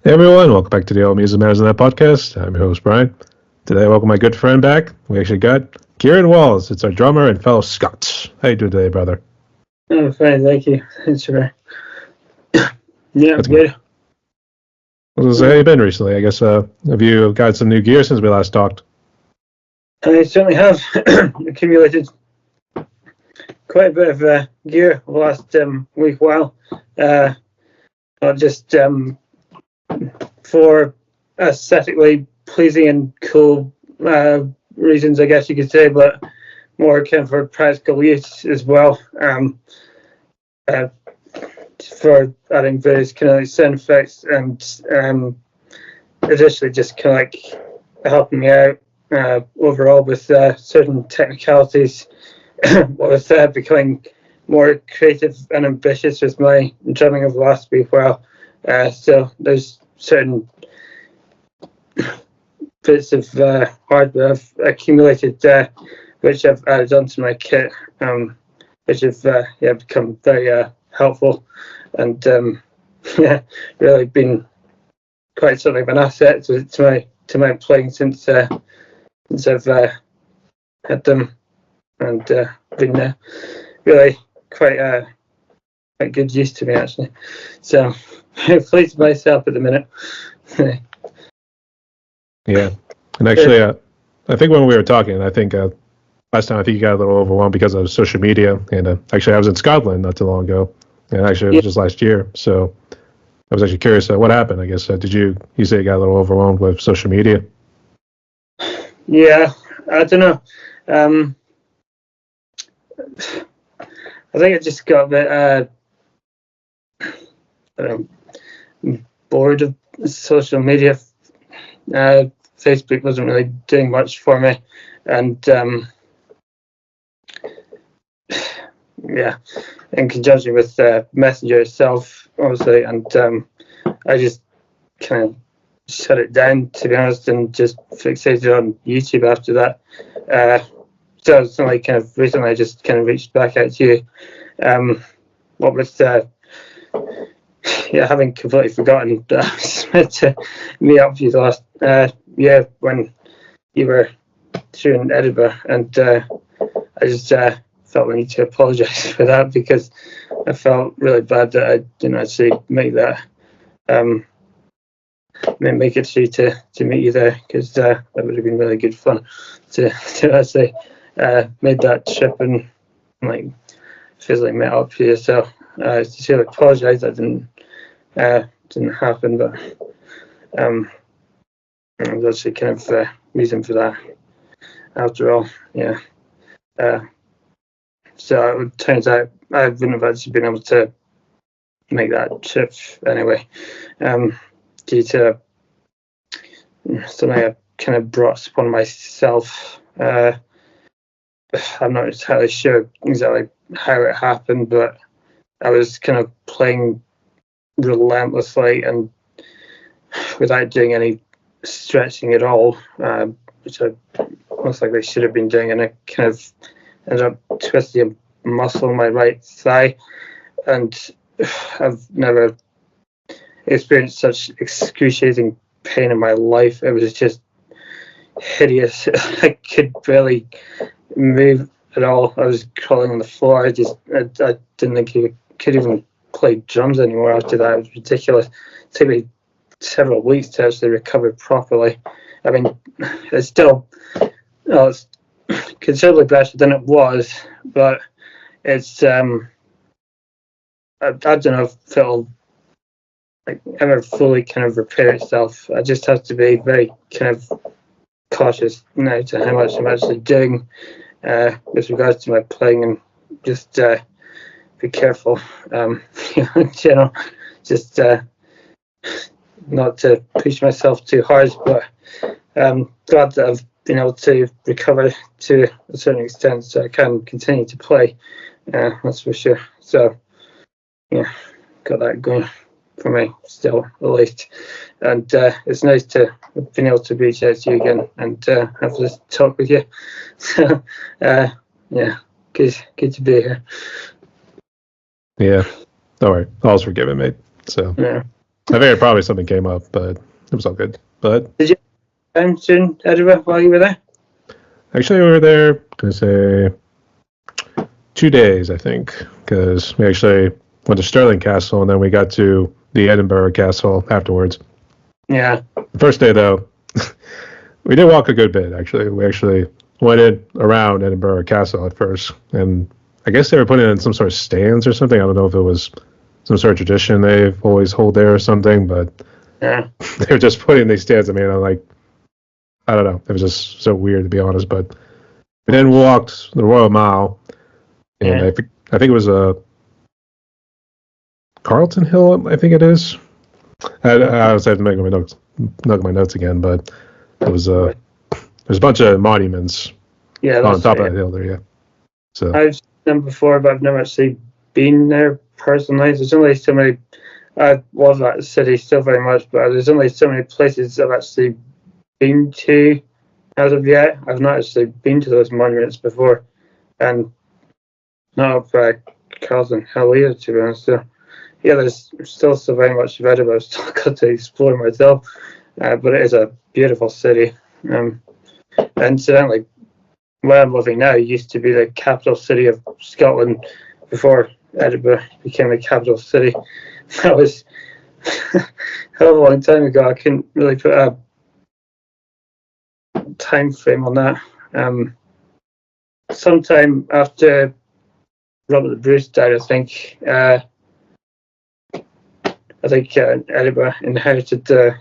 Hey everyone, welcome back to the All Music Matters in That podcast. I'm your host, Brian. Today I welcome my good friend back. We actually got Kieran Wallis. It's our drummer and fellow Scot. How you doing today, brother? I'm fine, thank you. Thanks for Yeah, I'm good. How you been recently? I guess have you got some new gear since we last talked? I certainly have accumulated quite a bit of gear over the last week while. Not just for aesthetically pleasing and cool reasons, I guess you could say, but more kind of for practical use as well. For adding various kind of like sound effects and additionally just kind of like helping me out overall with certain technicalities, with becoming more creative and ambitious with my drumming of the last week while. So there's certain bits of hardware I've accumulated which I've added onto my kit, which have become very helpful and really been quite something of an asset to my playing since I've had them, and been really quite good use to me actually. So I'm pleased with myself at the minute. Yeah, and actually, I think when we were talking, I think last time I think you got a little overwhelmed because of social media, and actually I was in Scotland not too long ago, and actually it was just last year, so I was actually curious what happened. I guess did you say you got a little overwhelmed with social media? Yeah, I don't know. I think I just got a bit bored of social media. Facebook wasn't really doing much for me, and in conjunction with Messenger itself, obviously, and I just kind of shut it down, to be honest, and just fixated on YouTube after that. So it's only kind of recently I just kind of reached back out to you. What with having completely forgotten that I was meant to meet up with you the last year when you were through in Edinburgh, and I just felt the need to apologise for that because I felt really bad that I didn't actually make that make it through to meet you there, because that would have been really good fun to actually made that trip and like physically met up here. So I sincerely apologise that didn't happen, but there's actually kind of reason for that after all. So it turns out I wouldn't have actually been able to make that trip anyway, due to something I kind of brought upon myself. I'm not entirely sure exactly how it happened, but I was kind of playing relentlessly and without doing any stretching at all, which I most likely should have been doing, and I kind of ended up twisting a muscle in my right thigh, and I've never experienced such excruciating pain in my life. It was just hideous. I could barely move at all. I was crawling on the floor. I didn't think you could even play drums anymore after that. It was ridiculous. It took me several weeks to actually recover properly. I mean, it's considerably better than it was, but it's I don't know if it'll like ever fully kind of repair itself. I just have to be very kind of cautious now to how much I'm actually doing with regards to my playing, and just be careful, in general, just not to push myself too hard, but glad that I've been able to recover to a certain extent so I can continue to play, that's for sure. So got that going for me still, at least, and it's nice to have been able to reach out to you again and have this talk with you. So good to be here. Yeah, all right, all's forgiven, mate. So yeah. I figured probably something came up, but it was all good. But Did you in Edinburgh while you were there? actually, we were there, gonna say 2 days, I think, because we actually went to Stirling Castle and then we got to the Edinburgh Castle afterwards. Yeah. The first day, though, we did walk a good bit, actually. We actually went in around Edinburgh Castle at first, and I guess they were putting in some sort of stands or something. I don't know if it was some sort of tradition they've always hold there or something, but Yeah. they were just putting these stands. I mean, I'm like, I don't know. It was just so weird, to be honest. But we then walked the Royal Mile, and Yeah. I think it was a Carlton Hill, I think it is. I was have to make my notes again, but it was there's a bunch of monuments on top of that hill there. Yeah. So I've seen them before, but I've never actually been there personally. There's only so many. I love that city still very much, but there's only so many places I've actually been to as of yet. I've not actually been to those monuments before, and not up Carlton Hill either, to be honest. So, yeah, there's still so very much of Edinburgh I've still got to explore myself, but it is a beautiful city. Incidentally, where I'm living now used to be the capital city of Scotland before Edinburgh became the capital city. That was a hell of a long time ago. I couldn't really put a time frame on that. Sometime after Robert the Bruce died, I think Edinburgh inherited the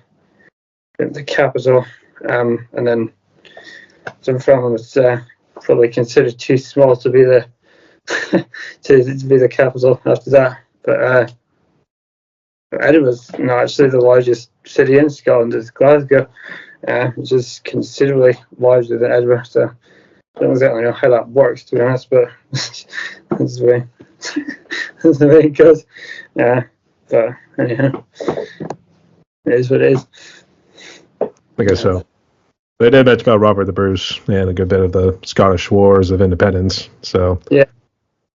capital, and then Dunfermline was probably considered too small to be the to be the capital after that. But Edinburgh's not actually the largest city in Scotland. It's Glasgow, which is considerably larger than Edinburgh. So I don't exactly know how that works, to be honest, but that's the way that's the way it goes. But anyhow, it is what it is. I guess so. They did mention about Robert the Bruce and a good bit of the Scottish Wars of Independence. So yeah.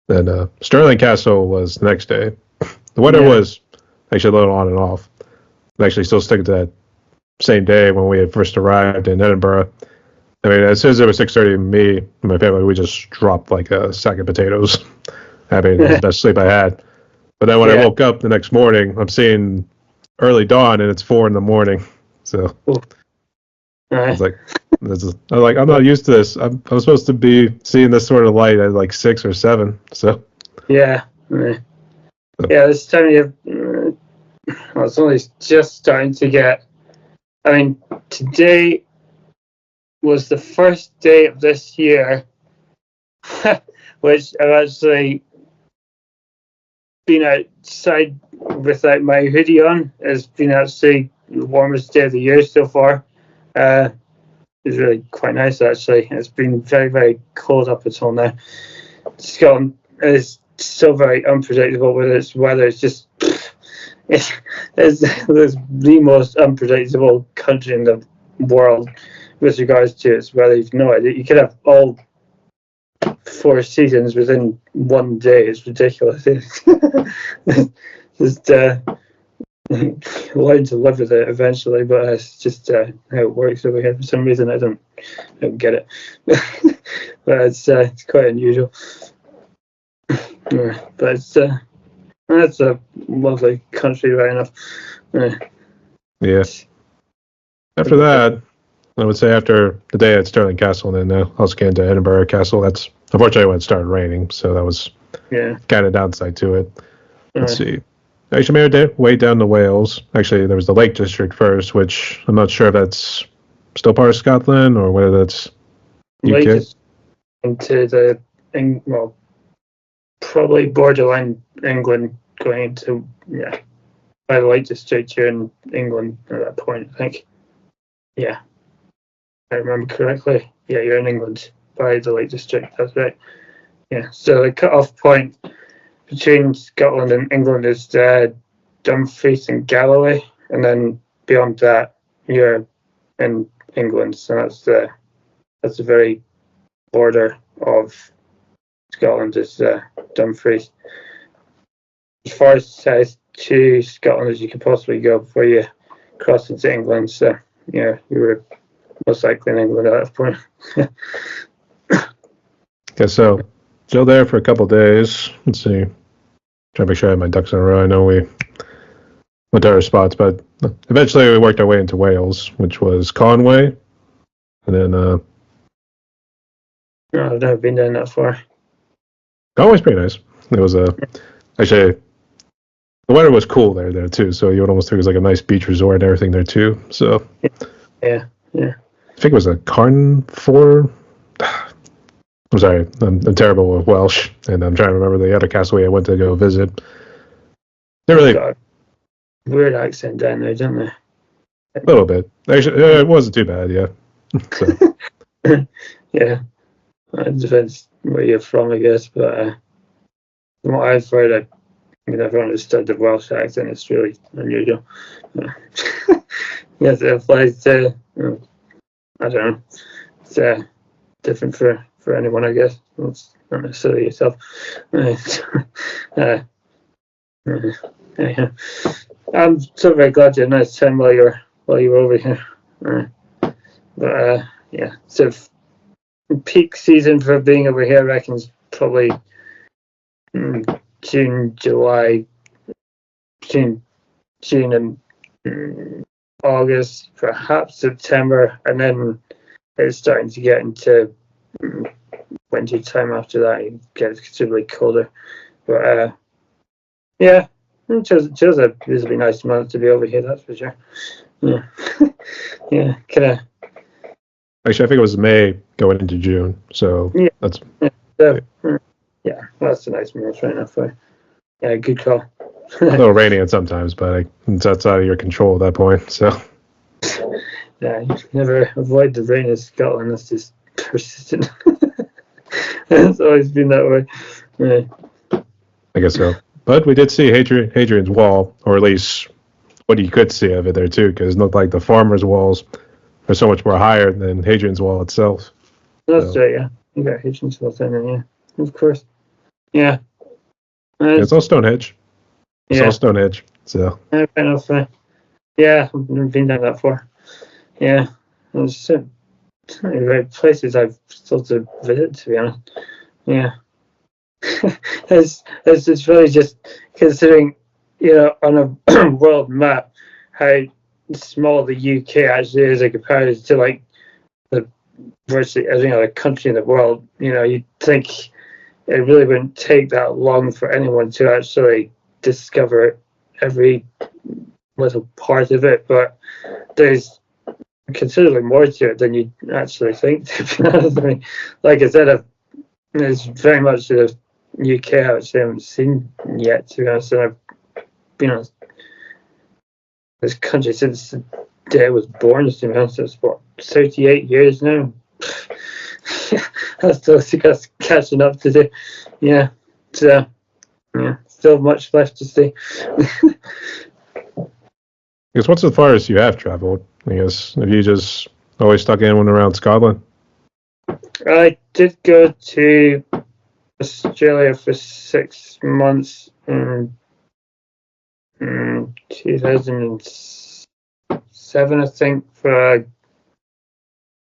Then Stirling Castle was the next day. The weather was actually a little on and off. I'm actually still sticking to that same day when we had first arrived in Edinburgh. I mean, as soon as it was 6:30, me and my family, we just dropped like a sack of potatoes. I mean, it was the best sleep I had. But then when I woke up the next morning, I'm seeing early dawn and it's 4 a.m. So I was like, I'm not used to this. I'm supposed to be seeing this sort of light at like 6 or 7. So this time of year, it's only just starting to get. I mean, today was the first day of this year, which I've actually been outside without my hoodie on. It's been actually the warmest day of the year so far. It's really quite nice, actually. It's been very, very cold up until now. Scotland is so very unpredictable with its weather. It's just it's the most unpredictable country in the world with regards to its weather. You've no idea. You could have all 4 seasons within one day. It's ridiculous. Just learn to live with it eventually, but it's just how it works over here. For some reason, I don't get it. But it's quite unusual. But it's a lovely country, right enough. Yeah. After that, I would say after the day at Stirling Castle, and then also came to Edinburgh Castle. That's unfortunately when it started raining, so that was kind of downside to it. Let's see. Actually, made our way down to Wales. Actually, there was the Lake District first, which I'm not sure if that's still part of Scotland or whether that's UK. Into the probably borderline England, going into by the Lake District. You're in England at that point, I think. Yeah, I remember correctly. Yeah, you're in England by the Lake District. That's right. Yeah. So the cut-off point between Scotland and England is Dumfries and Galloway, and then beyond that, you're in England. So that's the very border of Scotland is Dumfries. As far south to Scotland as you could possibly go before you crossed into England. So yeah, you were most likely in England at that point. Okay, so still there for a couple of days. Let's see. Trying to make sure I have my ducks in a row. I know we went to other spots, but eventually we worked our way into Wales, which was Conway, and then No, I've never been down that far. Conway's pretty nice. It was actually the weather was cool there too, so you would almost think it was like a nice beach resort and everything there too. So yeah. I think it was a Carnforth. I'm sorry, I'm terrible with Welsh, and I'm trying to remember the other castaway I went to go visit. They're really Got a weird accent down there, don't they? a little bit. Actually, it wasn't too bad. Yeah. So. Yeah, it depends where you're from, I guess. But from what I've heard, I mean, I've understood the Welsh accent. It's really unusual. Yes, it applies to. I don't know. It's different for anyone, I guess. It's not necessarily yourself. Yeah. I'm so very glad you had a nice time while you were over here. But yeah, so peak season for being over here, I reckon, is probably June, July, June and August, perhaps September, and then it's starting to get into winter time after that. It gets considerably colder. But yeah, it was a reasonably nice month to be over here, that's for sure. Yeah. Yeah, kind of. Actually, I think it was May going into June, so Yeah. that's Yeah, that's a nice month right now for. Yeah, good call. a little rainy sometimes, but it's outside of your control at that point. So Yeah, you can never avoid the rain in Scotland. That's just persistent. It's always been that way. Yeah. I guess so. But we did see Hadrian's Wall, or at least what you could see of it there too, because it looked like the farmers' walls are so much more higher than Hadrian's Wall itself. That's right, yeah. You got Hitchens built in there, yeah. Of course. Yeah. It's all Stonehenge. It's Yeah. all Stonehenge. So Fair enough. Yeah, I've never been down that far. Yeah. There's so many great places I've still to visit, to be honest. Yeah. it's really just considering, on a world map, how small the UK actually is compared to like the virtually every other country in the world. You'd think it really wouldn't take that long for anyone to actually discover every little part of it, but there's considerably more to it than you'd actually think, to be honest. I mean, like I said, there's very much of the UK I actually haven't seen yet, to be honest, and I've been on this country since the day I was born, to be honest. It's 38 years now. I still think that's catching up to do. Yeah. So, yeah, still much left to see. guess what's the farthest you have traveled? I guess have you just always stuck in one around Scotland? I did go to Australia for 6 months in 2007, I think, for a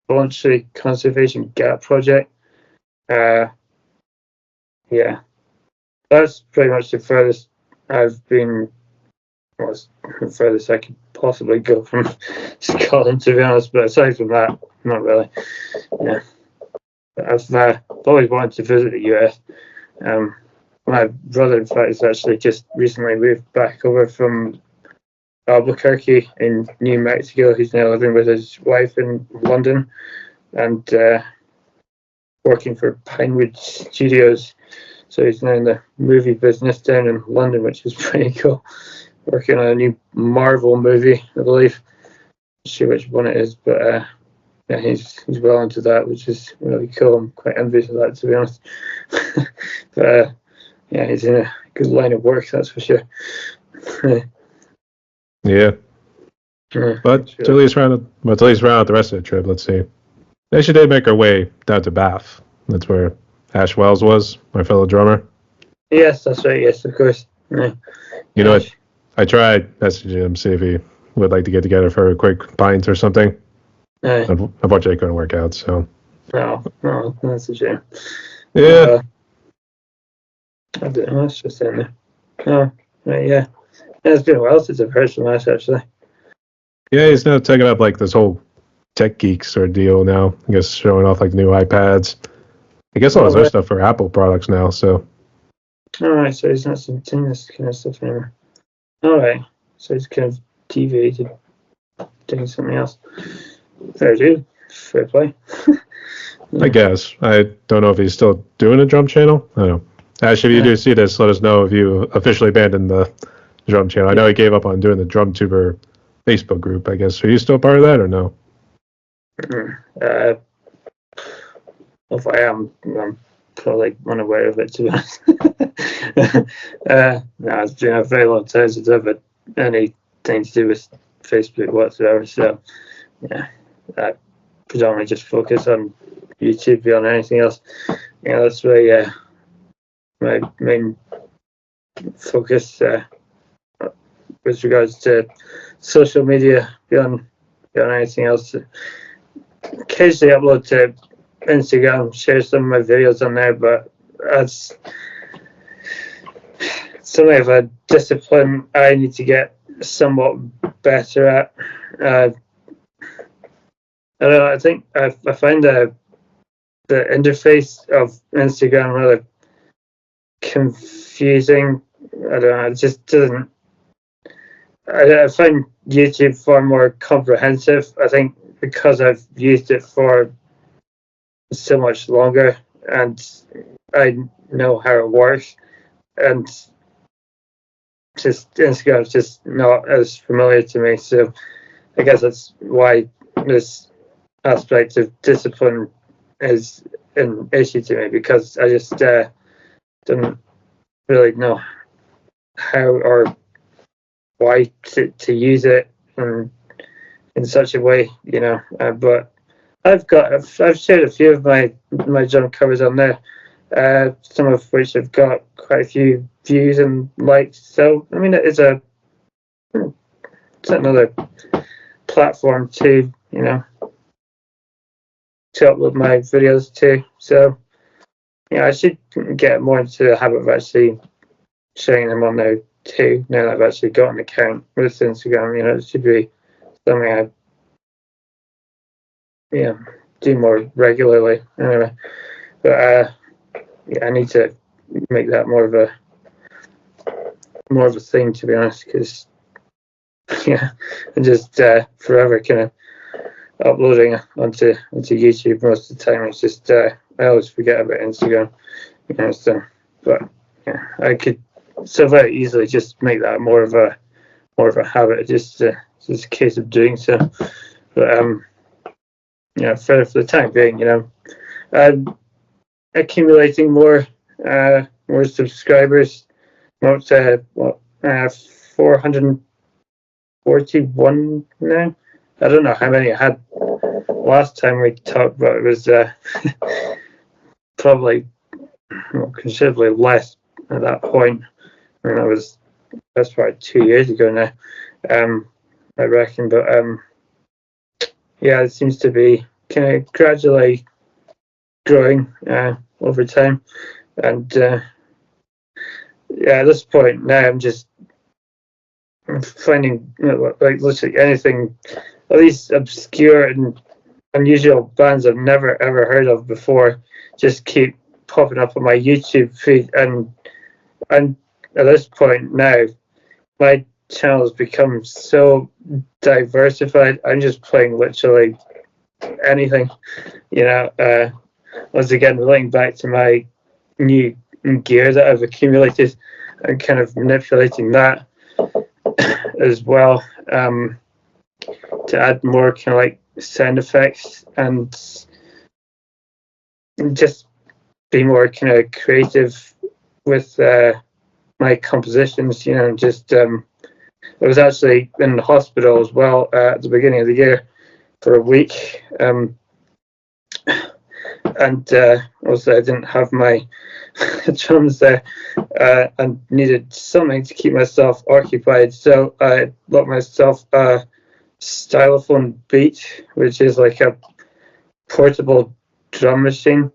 voluntary conservation gap project. Yeah, that's pretty much the furthest I've been. Was the furthest I could possibly go from Scotland, to be honest. But aside from that, not really. Yeah, I've always wanted to visit the US. My brother, in fact, has actually just recently moved back over from Albuquerque in New Mexico. He's now living with his wife in London and working for Pinewood Studios. So he's now in the movie business down in London, which is pretty cool. Working on a new Marvel movie, I believe. Not sure which one it is, but yeah, he's well into that, which is really cool. I'm quite envious of that, to be honest. But yeah, he's in a good line of work, that's for sure. Yeah. But sure. to at least round out the rest of the trip, let's see. They actually did make our way down to Bath. That's where Ash Wells was, my fellow drummer. Yes, that's right. Yes, of course. Yeah. You know what? I tried messaging him, see if he would like to get together for a quick pint or something. Unfortunately, it couldn't work out. So. No, that's a shame. Yeah. I don't know. It's just in there. Oh, right, yeah. It's been a while since I've heard from Ash, actually. Yeah, he's now taking up like this whole tech geek sort of deal now. I guess showing off like new iPads. I guess all his other stuff for Apple products now. So. All right, so he's not doing this kind of stuff anymore. All right, so he's kind of deviated, doing something else. Fair play. I guess. I don't know if he's still doing a drum channel. I don't know. Actually, if you do see this, let us know if you officially abandoned the drum channel. I know he gave up on doing the Drum Tuber Facebook group, I guess. Are you still part of that or no? If I am, I'm probably unaware of it, to be honest. No, it's been a very long time since I've had anything to do with Facebook whatsoever. So, yeah, I predominantly just focus on YouTube beyond anything else. That's really my main focus with regards to social media beyond anything else. Occasionally upload to Instagram, share some of my videos on there, but that's something of a discipline I need to get somewhat better at. I don't know, I think I find the interface of Instagram rather confusing. I don't know, it just doesn't. I find YouTube far more comprehensive. I think because I've used it for so much longer and I know how it works, and just Instagram is just not as familiar to me. So I guess that's why this aspect of discipline is an issue to me, because I just don't really know how or why to use it in such a way, but I've shared a few of my drum covers on there, some of which have got quite a few views and likes. So I mean, it's another platform to upload my videos to. So I should get more into the habit of actually sharing them on there too. Now that I've actually got an account with Instagram, it should be something I do more regularly. Anyway, but I need to make that more of a thing, to be honest, because I'm just forever kind of uploading onto YouTube most of the time. It's just I always forget about Instagram, so but I could so very easily just make that more of a habit. Just a case of doing so. But for the time being, I'm accumulating more subscribers. I'm up to 441 now. I don't know how many I had last time we talked, but it was probably considerably less at that point. I mean, that's probably 2 years ago now, I reckon. But it seems to be kind of gradually growing over time, and at this point now, I'm finding like literally anything, all these obscure and unusual bands I've never ever heard of before just keep popping up on my YouTube feed, and at this point now, my channel has become so diversified. I'm just playing literally anything, once again, relating back to my new gear that I've accumulated and kind of manipulating that as well, to add more kind of like sound effects and just be more kind of creative with my compositions, just I was actually in the hospital as well at the beginning of the year for a week. and also I didn't have my drums there, and needed something to keep myself occupied. So I bought myself a stylophone Beat, which is like a portable drum machine,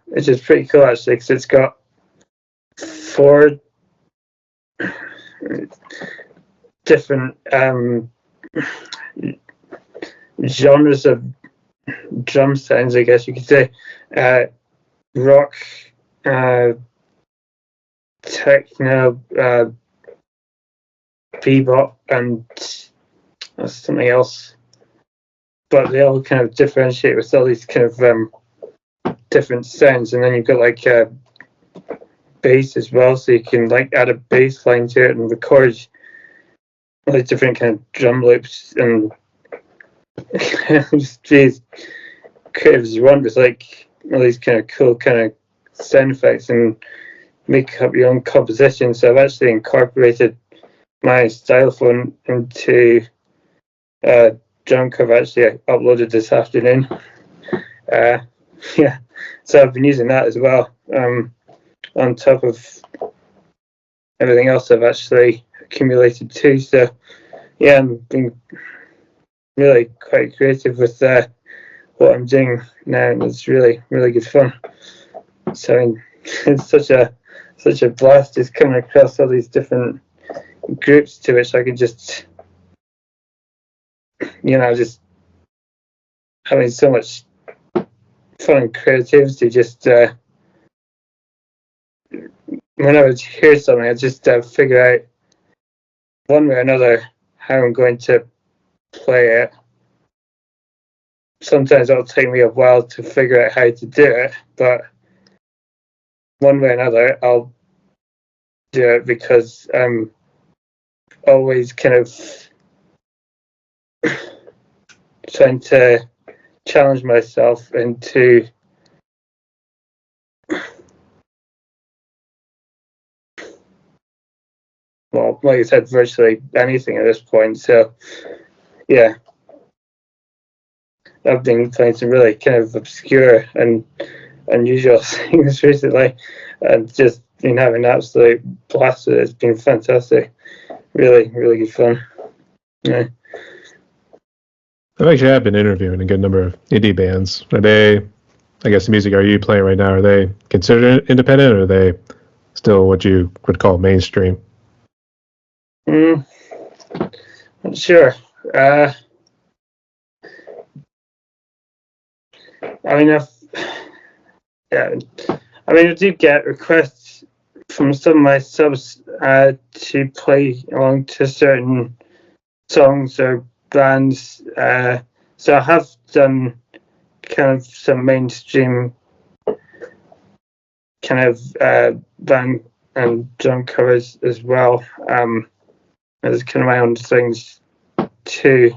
which is pretty cool actually, because it's got 4 different genres of drum sounds, I guess you could say. Rock, techno, bebop, and something else. But they all kind of differentiate with all these kind of different sounds. And then you've got like bass as well, so you can like add a bass line to it and record all these different kind of drum loops and just be as creative as you want with like all these kind of cool kind of sound effects and make up your own composition. So I've actually incorporated my stylophone into drum cover. Actually, I uploaded this afternoon. Yeah, so I've been using that as well, on top of everything else I've actually accumulated too. So yeah, I'm being really quite creative with what I'm doing now, and it's really good fun. So I mean, it's such a blast just coming across all these different groups to which I could just, just having so much fun and creativity. Just whenever I hear something, I just figure out one way or another how I'm going to play it. Sometimes it'll take me a while to figure out how to do it, but one way or another I'll do it, because I'm always kind of trying to challenge myself into well, like I said, virtually anything at this point. So yeah, I've been playing some really kind of obscure and unusual things recently, and just been having an absolute blast with it. It's been fantastic. Really good fun. Yeah. I've actually have been interviewing a good number of indie bands. Are they, I guess the music are you playing right now, are they considered independent, or are they still what you would call mainstream? Not sure. I mean, I do get requests from some of my subs to play along to certain songs or bands. So I have done kind of some mainstream kind of band and drum covers as well. There's kind of my own things too.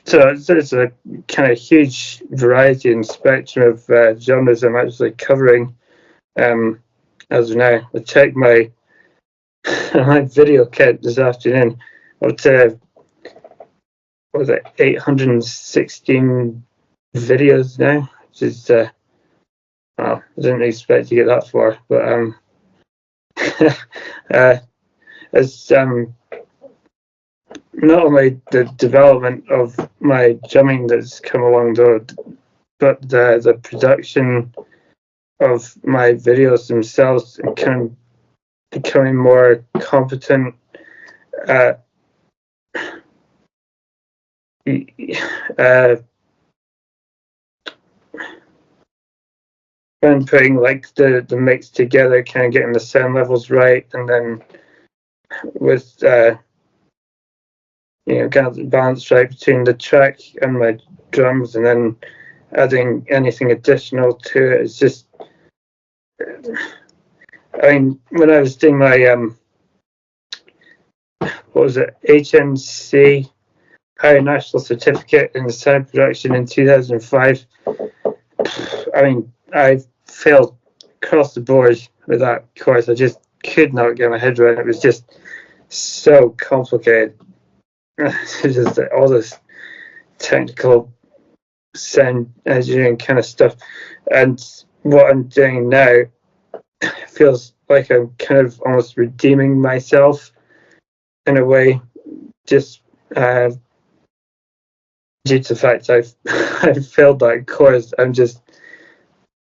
So it's a kind of huge variety and spectrum of genres I'm actually covering as of now. I checked my my video count this afternoon. Up to, what was it, 816 videos now, which is well, I didn't expect to get that far, but it's not only the development of my drumming that's come along though, but the production of my videos themselves, and kind of becoming more competent when putting like the mix together, kind of getting the sound levels right, and then with kind of the balance right between the track and my drums, and then adding anything additional to it. It's just, I mean, when I was doing my what was it, HNC Higher National Certificate in Sound Production in 2005, I mean, I failed across the board with that course. I just could not get my head around it. It was just so complicated. It's just all this technical sound engineering kind of stuff. And what I'm doing now feels like I'm kind of almost redeeming myself in a way, just due to the fact I've failed that course.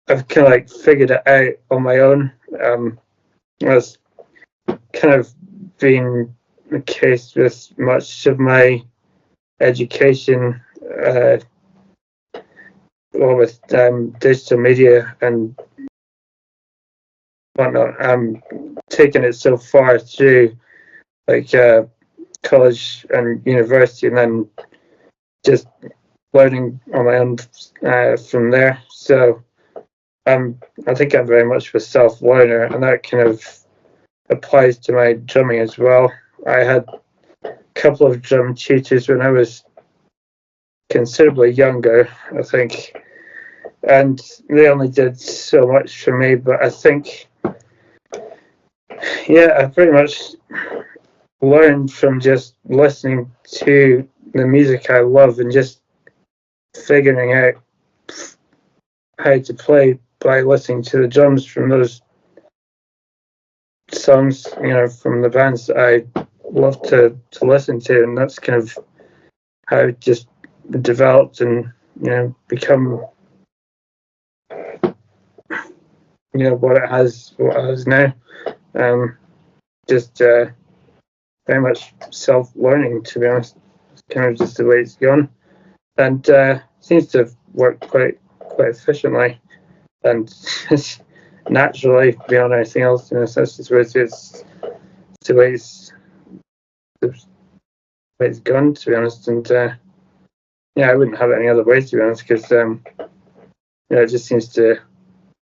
I've kind of like figured it out on my own. That's kind of been the case with much of my education, with digital media and whatnot. I'm taking it so far through like college and university, and then just learning on my own from there. So I think I'm very much a self-learner, and that kind of applies to my drumming as well. I had a couple of drum tutors when I was considerably younger, I think, and they only did so much for me, but I think, I pretty much learned from just listening to the music I love and just figuring out how to play by listening to the drums from those songs, from the bands that I love to listen to, and that's kind of how it just developed and become what it has now. Just very much self-learning, to be honest. It's kind of just the way it's gone, and seems to have worked quite efficiently and naturally beyond anything else. That's just where it's the way it's gone, to be honest. And I wouldn't have it any other way, to be honest, because it just seems to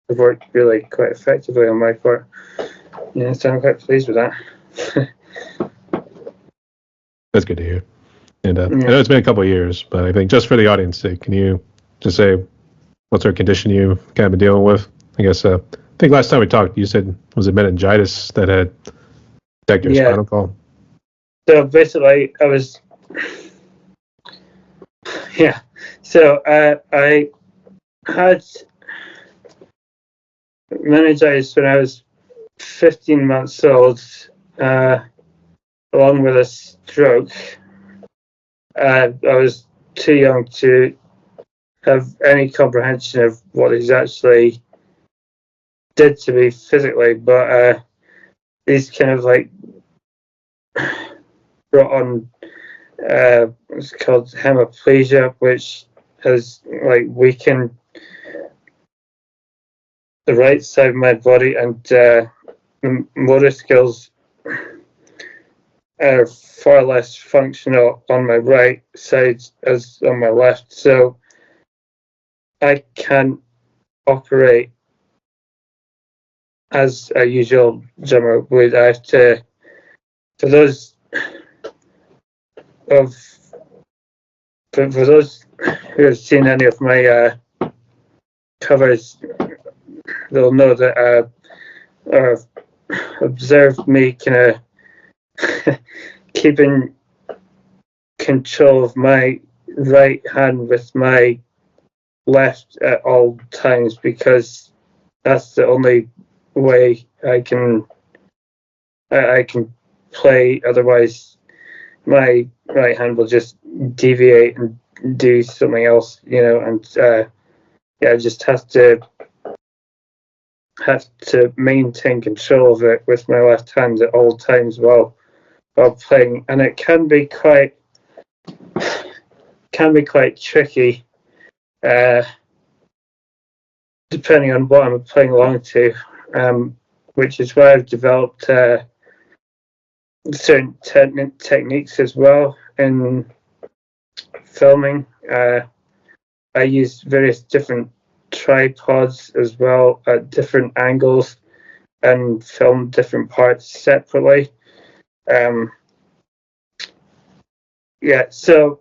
have worked really quite effectively on my part. So I'm quite pleased with that. That's good to hear. And I know it's been a couple of years, but I think just for the audience sake, can you just say what sort of condition you've kind of been dealing with? I guess I think last time we talked, you said, was it meningitis that had attacked your spinal column? So basically, I was, So I had meningitis when I was 15 months old, along with a stroke. I was too young to have any comprehension of what it actually did to me physically, but these kind of like brought on what's called hemiplegia, which has like weakened the right side of my body, and the motor skills are far less functional on my right side as on my left. So I can't operate as a usual drummer would. I have to, for those who have seen any of my covers, they'll know that observed me kind of keeping control of my right hand with my left at all times, because that's the only way I can play. Otherwise, my right hand will just deviate and do something else, and I just have to maintain control of it with my left hand at all times while playing, and it can be quite tricky, depending on what I'm playing along to, which is why I've developed certain techniques as well in filming. I use various different tripods as well at different angles and film different parts separately. So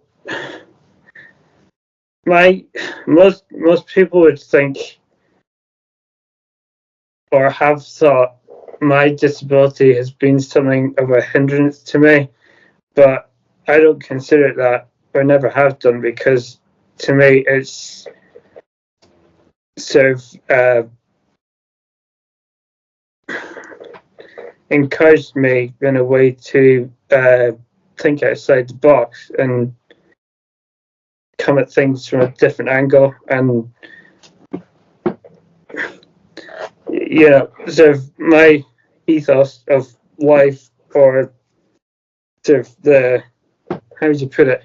most people would think or have thought my disability has been something of a hindrance to me, but I don't consider it that, or never have done, because to me, it's sort of encouraged me in a way to think outside the box and come at things from a different angle, and sort of my ethos of life, or sort of the, how would you put it,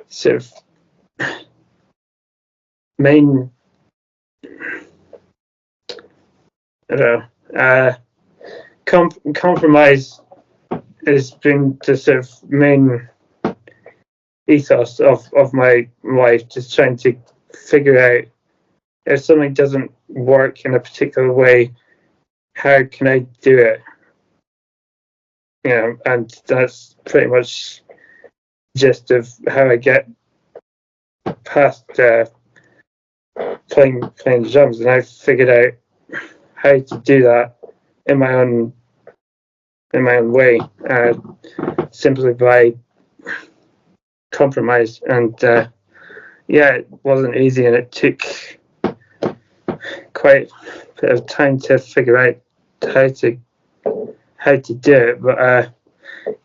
sort of main, I don't know, compromise has been the sort of main ethos of my life, just trying to figure out if something doesn't work in a particular way, how can I do it? And that's pretty much just of how I get past playing the drums, and I've figured out how to do that in my own way, simply by compromise. And it wasn't easy, and it took quite a bit of time to figure out how to do it. But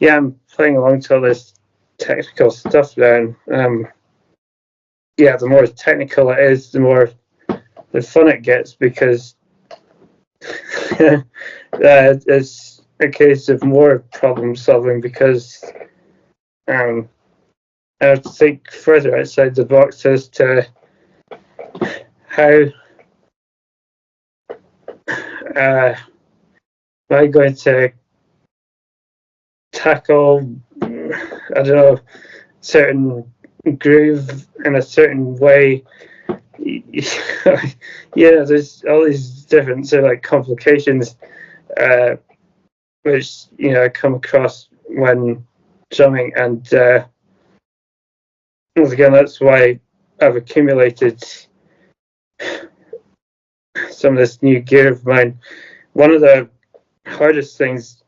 I'm playing along to all this technical stuff now, and the more technical it is, the more the fun it gets, because it's a case of more problem solving, because I have to think further outside the box as to how am I going to tackle, I don't know, certain groove in a certain way. There's all these different sort of like complications which I come across when drumming, and once again, that's why I've accumulated some of this new gear of mine. One of the hardest things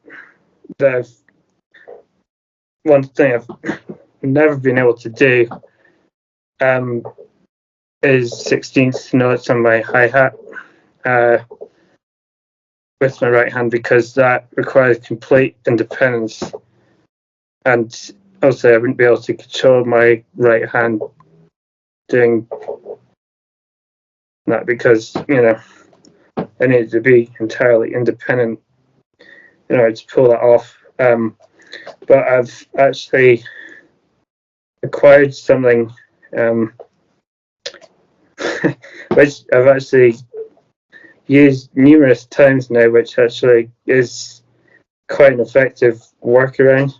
one thing I've never been able to do is 16th notes on my hi-hat with my right hand, because that requires complete independence, and also I wouldn't be able to control my right hand doing that, because I needed to be entirely independent in order to pull that off. But I've actually acquired something which I've actually used numerous times now, which actually is quite an effective workaround.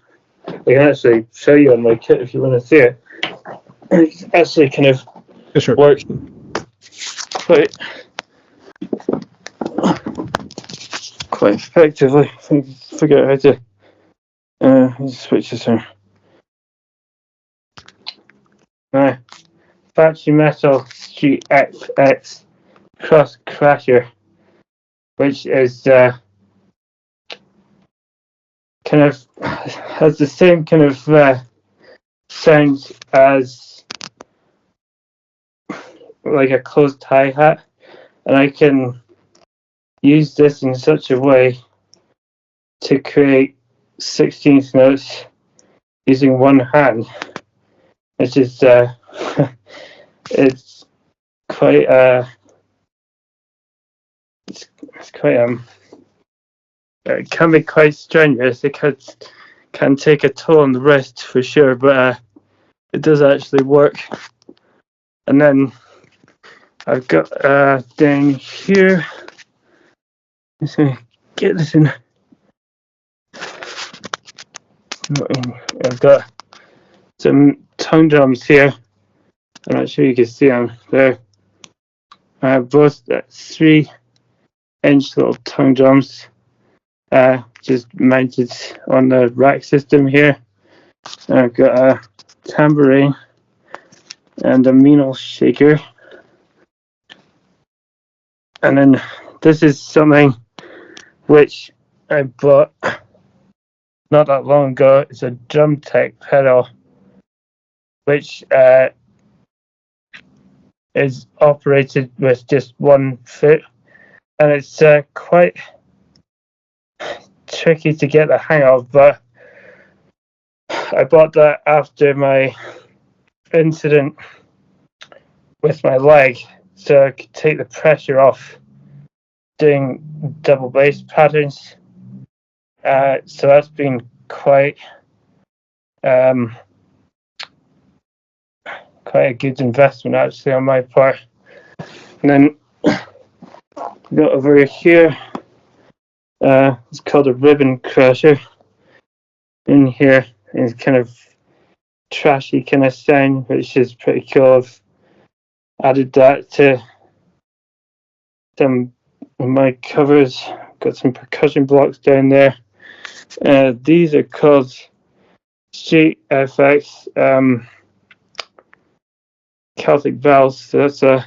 I can actually show you on my kit if you want to see it. It actually kind of works quite effectively. I figure out how to switch this on. Factory Metal Street XX Cross Crasher, which is kind of has the same kind of sound as like a closed hi-hat, and I can use this in such a way to create 16th notes using one hand, which is it's quite it's quite it can be quite strenuous. It can take a toll on the wrist for sure, but it does actually work. And then I've got down here, let's get this in. I've got some tongue drums here. I'm not sure you can see them. They're both 3-inch little tongue drums, just mounted on the rack system here. And I've got a tambourine and a meanle shaker. And then this is something which I bought not that long ago. It's a drum tech pedal, which is operated with just one foot, and it's quite tricky to get the hang of. But I bought that after my incident with my leg, so I could take the pressure off doing double bass patterns. So that's been quite a good investment actually on my part. And then got over here, it's called a ribbon crusher. In here is kind of trashy kind of sound, which is pretty cool. I've added that to some of my covers. Got some percussion blocks down there. These are called Street FX Celtic bells. So that's a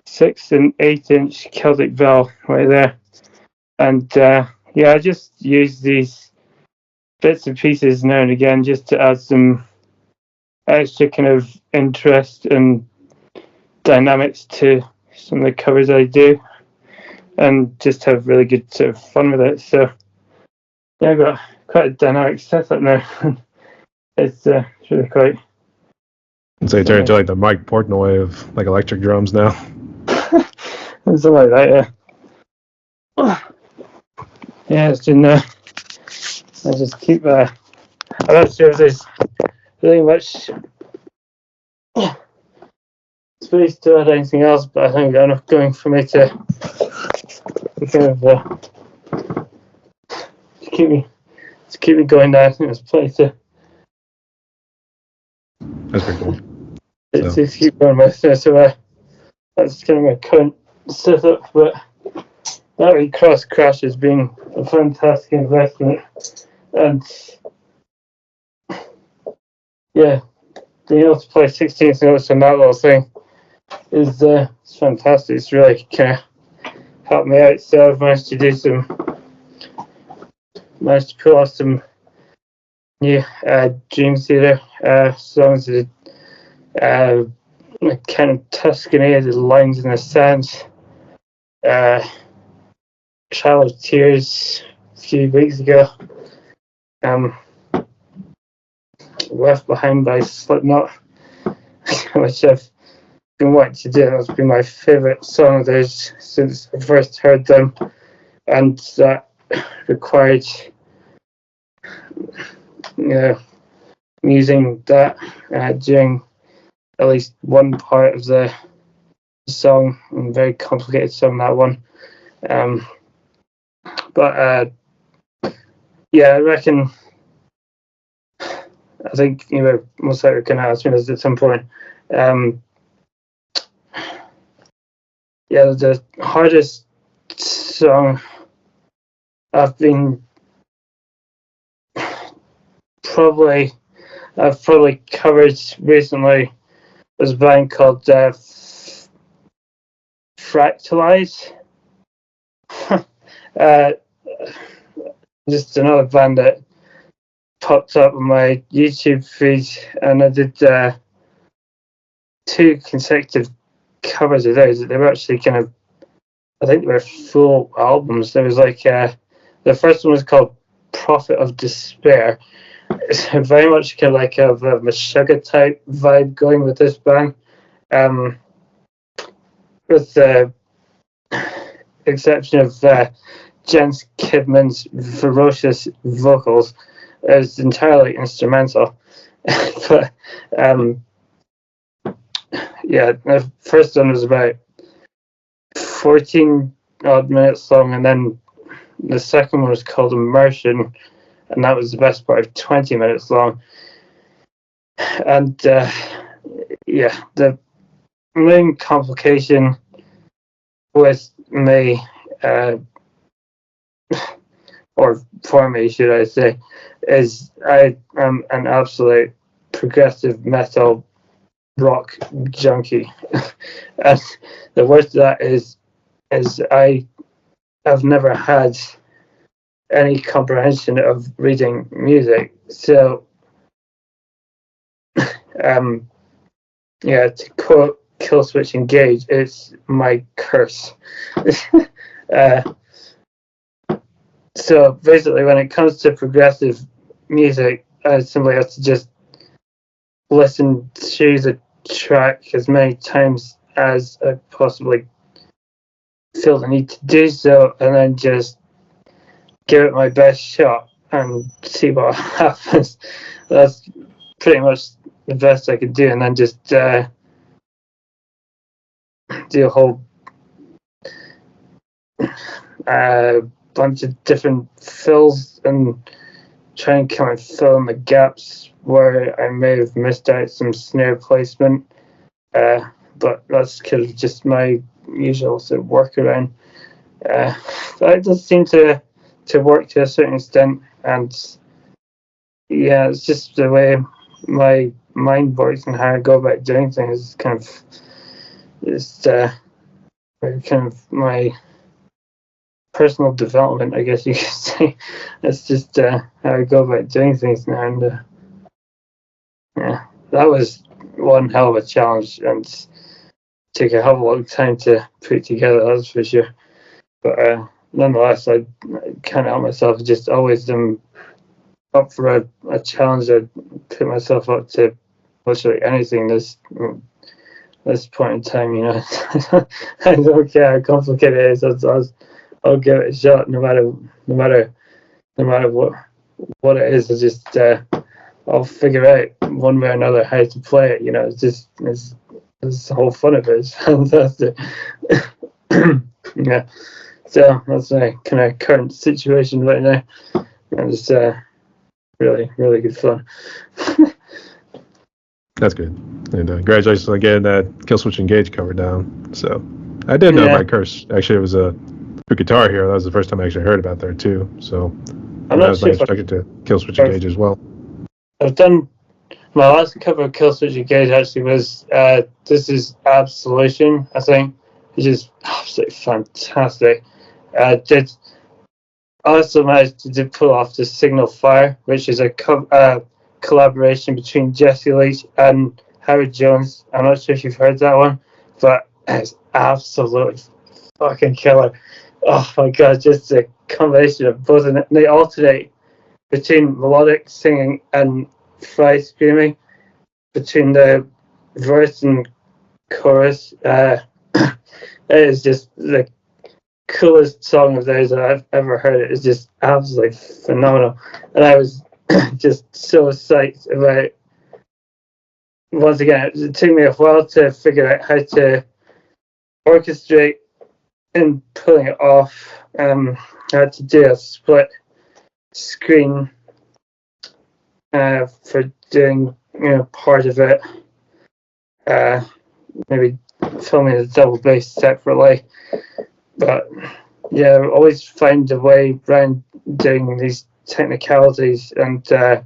6 and 8 inch Celtic bell right there. And I just use these bits and pieces now and again just to add some extra kind of interest and dynamics to some of the covers I do, and just have really good sort of fun with it. So I've got quite a dynamic setup now. It's really quite. So you turn into like the Mike Portnoy of like electric drums now. Something like that, yeah. Yeah, it's been. I just keep. I'm not sure if there's really much space to add anything else, but I think I've got enough going for me to kind of keep me going now. I think there's plenty to. That's pretty cool. To keep going with. So that's kind of my current setup, but that Recross Crash has been a fantastic investment, and yeah, being able to play 16th notes on that little thing is it's fantastic. It's really kind of helped me out. So I've managed to pull off some new Dream Theater songs. Kind of Tuscany, the Lines in the Sands, Trail of Tears a few weeks ago, Left Behind by Slipknot, which I've been wanting to do. That's been my favourite song of theirs since I first heard them, and that required using that during at least one part of the song. A very complicated song, that one. But I reckon. I think you were most likely going to ask me this at some point. The hardest song I've probably covered recently was a band called Fractalize. Just another band that popped up on my YouTube feed, and I did 2 consecutive covers of those. They were actually kind of, I think they were full albums. There was like the first one was called Prophet of Despair. It's very much kind of like a Meshuggah type vibe going with this band, with the exception of Jens Kidman's ferocious vocals. It's entirely instrumental. But the first one was about 14 odd minutes long, and then the second one was called Immersion, and that was the best part of 20 minutes long. And the main complication with me, or for me, should I say, is I am an absolute progressive metal rock junkie. And the worst of that is I have never had any comprehension of reading music. So to quote Killswitch Engage. It's my curse. So basically, when it comes to progressive music, I simply have to just listen to the track as many times as I possibly feel the need to do so, and then just give it my best shot and see what happens. That's pretty much the best I could do, and then just do a whole bunch of different fills and try and kind of fill in the gaps where I may have missed out some snare placement. But that's kind of just my usual sort of workaround. But it does seem to work to a certain extent, and yeah, it's just the way my mind works and how I go about doing things is kind of my personal development, I guess you could say. It's just how I go about doing things now, and yeah, that was one hell of a challenge and took a hell of a long time to put together, that's for sure. But nonetheless, I can't help myself. Just always up for a challenge. I put myself up to literally anything this point in time. You know, I don't care how complicated it is. I'll give it a shot, no matter what it is. It's just I'll figure out one way or another how to play it. You know, it's the whole fun of it. It's fantastic. Yeah. So that's my kind of current situation right now. And it's really, really good fun. That's good. And congratulations again that Killswitch Engage cover down. So I did know my curse. Actually, it was a Guitar Hero. That was the first time I actually heard about there too. So that was my introduction to Killswitch Engage as well. I've done my last cover of Killswitch Engage actually was This Is Absolution, I think, which is absolutely fantastic. Did also managed to pull off the Signal Fire, which is a collaboration between Jesse Leach and Howard Jones. I'm not sure if you've heard that one, but it's absolutely fucking killer. Oh my god, just a combination of both, and they alternate between melodic singing and fry screaming between the verse and chorus. It is just the coolest song of theirs that I've ever heard. It is just absolutely phenomenal, and I was just so psyched about it. Once again, it took me a while to figure out how to orchestrate in pulling it off. I had to do a split screen for doing part of it. Maybe filming the double bass separately. But yeah, I always find a way around doing these technicalities, and yeah,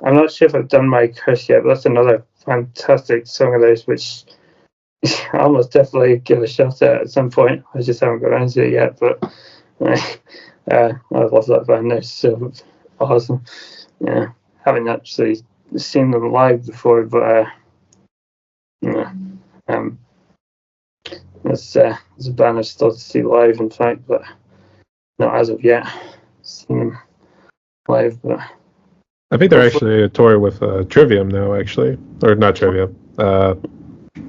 I'm not sure if I've done my curse yet, but that's another fantastic song of theirs which I almost definitely give a shot at some point. I just haven't got around to it yet, but I love that band. They're so awesome. Yeah, haven't actually seen them live before, but it's a band I've still to see live, in fact, but not as of yet seen them live. But I think they're actually a tour with Trivium now, actually, or not Trivium.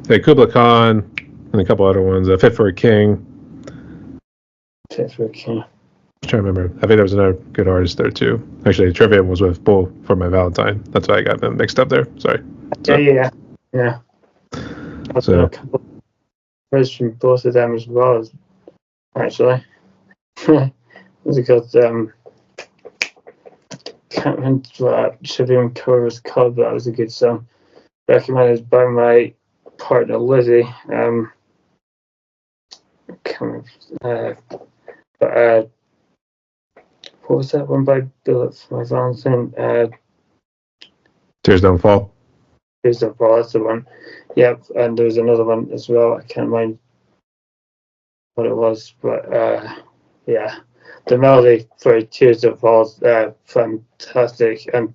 Kubla Khan and a couple other ones. Fit for a King. Fit for a King. I'm trying to remember. I think there was another good artist there too. Actually, Trivium was with Bull for My Valentine. That's why I got them mixed up there. Sorry. Yeah. So. A couple of words from both of them as well, actually. What's it called? Can't remember what Trivium cover was called, but that was a good song. Recommended by my partner Lizzie. But what was that one by Billet for My Valentine? Tears Don't Fall. Tears Don't Fall, that's the one. Yep, and there was another one as well. I can't mind what it was, but yeah, the melody for Tears Don't Fall is fantastic, and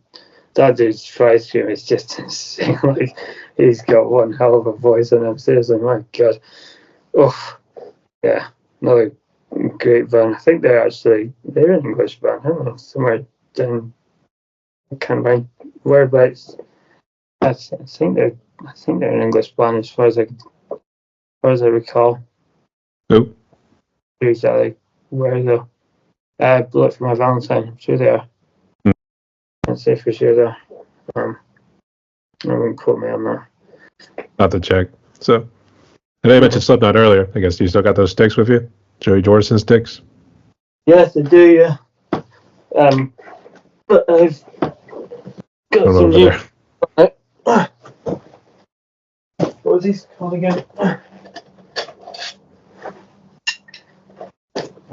that dude's fry stream is just insane. Like, he's got one hell of a voice on him. Seriously, my God. Oh, yeah, another great band. I think they're an English band. I don't know, somewhere down. I can't remember whereabouts. I think they're an English band as far as I recall. Nope. Exactly where though? Bullet for My Valentine. I'm sure they are. I'd say for sure though. I wouldn't quote me on that. Not to check. So, I know you mentioned Slipknot earlier. I guess you still got those sticks with you? Joey Jordison sticks? Yes, I do, yeah. But I've got some over new... there. What was these called again?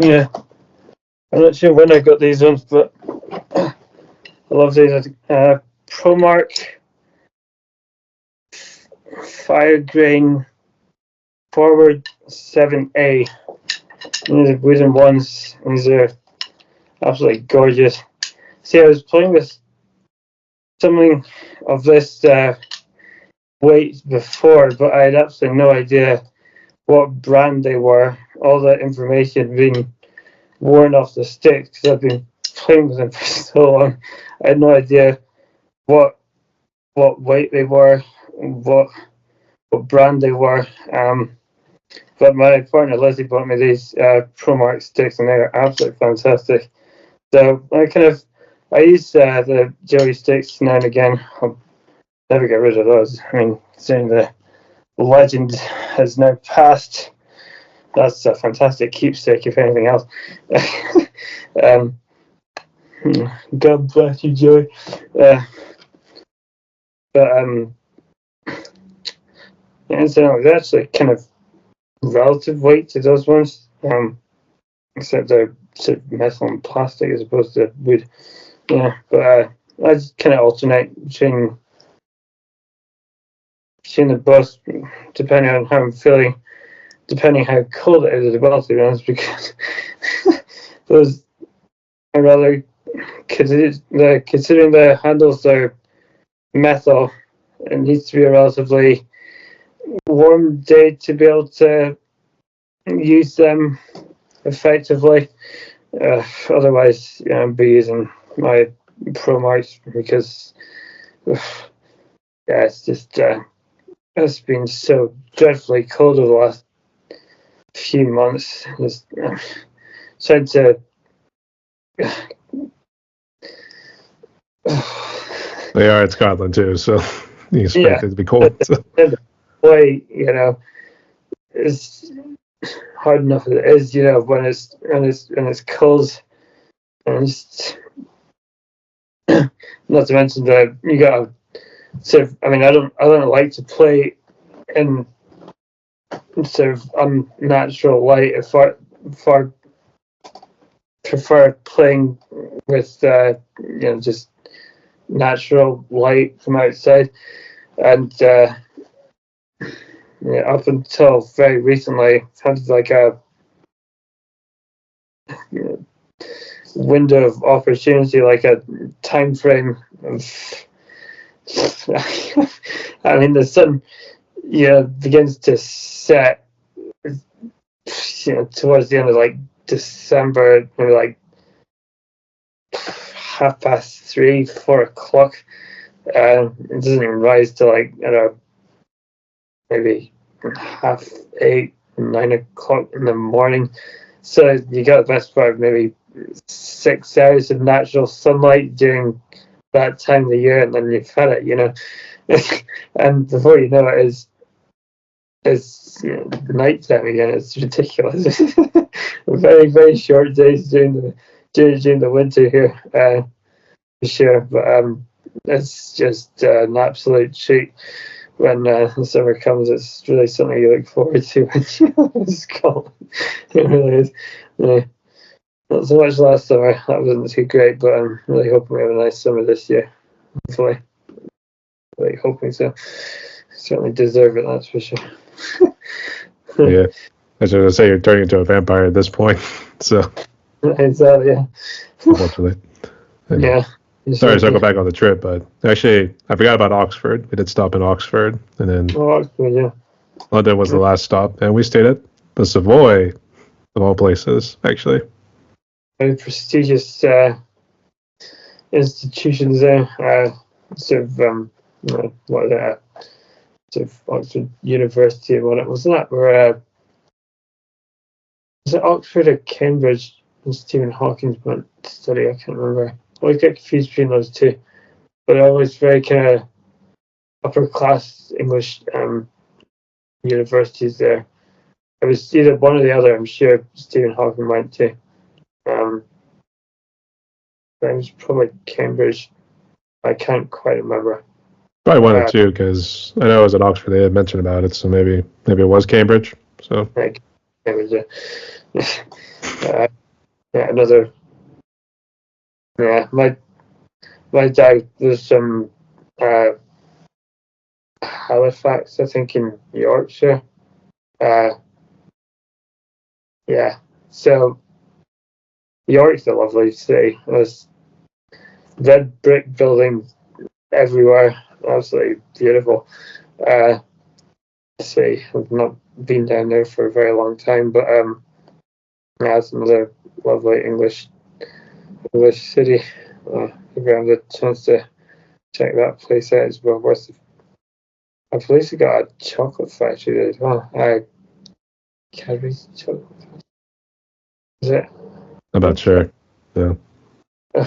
Yeah. I'm not sure when I got these ones, but I love these. Promark Fire Grain Forward 7A. These are wooden ones. These are absolutely gorgeous. See, I was playing with something of this weight before, but I had absolutely no idea what brand they were. All that information being worn off the sticks because I've been playing with them for so long. I had no idea what weight they were, what brand they were. But my partner Leslie bought me these Promark sticks, and they are absolutely fantastic. So I use the Joey sticks now and again. I'll never get rid of those. I mean, considering the legend has now passed, that's a fantastic keepsake, if anything else. God bless you, Joey. Incidentally, they're actually kind of relative weight to those ones, except they're sort of metal and plastic as opposed to wood. Yeah, but I just kind of alternate between the both, depending on how I'm feeling, depending how cold it is as well, to be honest, because those are rather, considering the handles are metal, it needs to be a relatively warm day to be able to use them effectively. Otherwise, I'd be using my Promarks because, it's just it's been so dreadfully cold over the last few months. Just trying to. They are in Scotland too, so you expect it to be cold. Way, it's hard enough as it is, when it's cold, and it's, not to mention that you got sort of. I mean, I don't like to play in sort of unnatural light. Far prefer playing with just natural light from outside, and up until very recently, had like a window of opportunity, like a time frame of. I mean, the sun, begins to set, towards the end of like December, maybe like 3:30, 4 o'clock. It doesn't even rise till like maybe 8:30, 9 o'clock in the morning. So you got the best part of maybe 6 hours of natural sunlight during that time of the year, and then you've had it, and before you know it, it's the night time again. It's ridiculous. Very, very short days during the winter here, for sure. But it's just an absolute treat when the summer comes. It's really something you look forward to when it's cold. It really is. Yeah. Not so much last summer. That wasn't too great, but I'm really hoping we have a nice summer this year. Hopefully. Really hoping so. Certainly deserve it, that's for sure. Yeah. I was going to say you're turning into a vampire at this point. So Exactly, yeah. unfortunately. Yeah. Sorry to circle back on the trip, but actually, I forgot about Oxford. We did stop in Oxford, and then Oh, Oxford, yeah. London was the last stop, and we stayed at the Savoy, of all places, actually. Very prestigious institutions there. Sort of, what is it? Sort of Oxford University and what wasn't that where was it Oxford or Cambridge and Stephen Hawking went to study? I can't remember. I always get confused between those two. But always very kind of upper class English universities there. It was either one or the other, I'm sure Stephen Hawking went to. But it was probably Cambridge. I can't quite remember. Probably one or two, because I know it was at Oxford. They had mentioned about it, so maybe it was Cambridge. So like Cambridge, another. Yeah, my dad was from Halifax, I think, in Yorkshire. Yeah, so York's a lovely city. There's red brick buildings everywhere, absolutely beautiful. City. I've not been down there for a very long time, but yeah, it's another lovely English city. If you have the chance to check that place out, it's well worth it. I believe they got a chocolate factory there as well. Cadbury's chocolate. Is it? I'm not sure. So I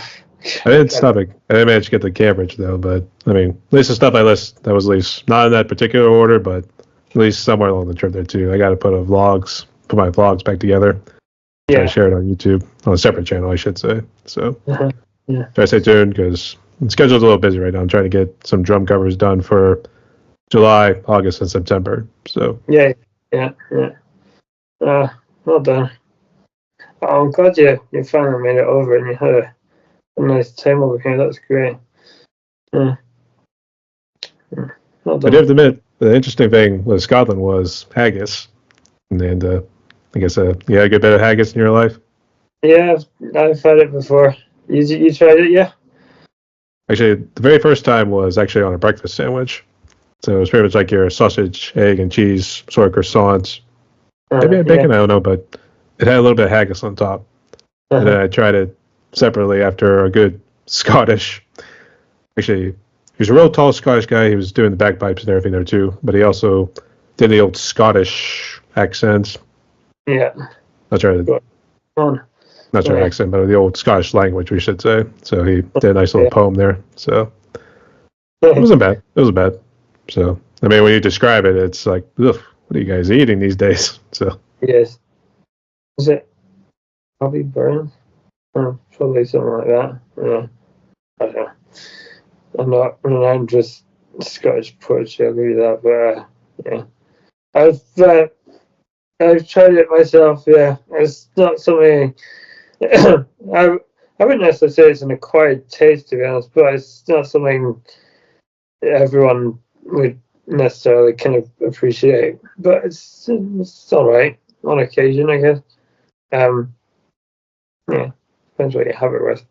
didn't stop it. I didn't manage to get to Cambridge though, but I mean, at least the stuff I list that was at least not in that particular order, but at least somewhere along the trip there too. I got to put my vlogs back together. Yeah. Try to share it on YouTube on a separate channel, I should say. So yeah. Try to stay tuned because the schedule's a little busy right now. I'm trying to get some drum covers done for July, August, and September. So yeah. Well done. Oh, I'm glad you finally made it over and you had a nice time over here. That's great. Well I done. do have to admit, the interesting thing with Scotland was haggis. And I guess you had a good bit of haggis in your life? Yeah, I've had it before. You tried it, yeah? Actually, the very first time was actually on a breakfast sandwich. So it was pretty much like your sausage, egg, and cheese sort of croissants. Maybe I had bacon, I don't know, but it had a little bit of haggis on top. And then I tried it separately after a good Scottish. Actually, he was a real tall Scottish guy. He was doing the bagpipes and everything there too, but he also did the old Scottish accents. Yeah. Not sure. Not sure accent, but the old Scottish language, we should say. So he did a nice little poem there. So it wasn't bad. It wasn't bad. So I mean, when you describe it, it's like, ugh, what are you guys eating these days? So yes, is it probably burn? Probably something like that. Yeah, I don't know. I'm not renowned just Scottish poetry. I'll give you that, but yeah, I've tried it myself. Yeah, it's not something. I wouldn't necessarily say it's an acquired taste, to be honest, but it's not something everyone would necessarily kind of appreciate. But it's all right on occasion, I guess. Yeah, depends what you have it with.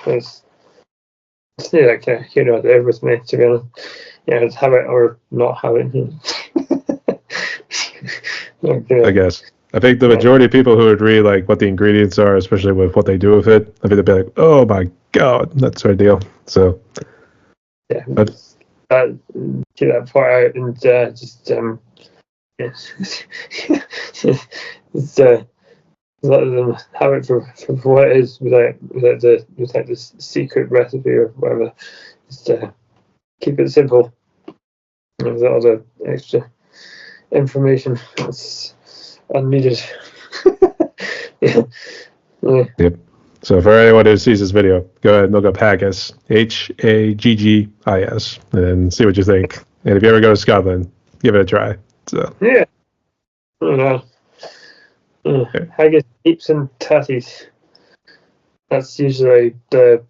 It's neither kind of here nor there with me, to be honest. Yeah, it's have it or not have it. I guess. I think the majority of people who would read like what the ingredients are, especially with what they do with it, I think they'd be like, "Oh my god, that sort of deal." So yeah, but get that part out and just it's let them have it for what it is without the secret recipe or whatever. Just keep it simple without all the extra information that's unneeded. yeah. Yep. So for anyone who sees this video, go ahead and look up haggis, Haggis, and see what you think. And if you ever go to Scotland, give it a try. So Yeah. I don't know. Haggis, heaps and tatties. That's usually the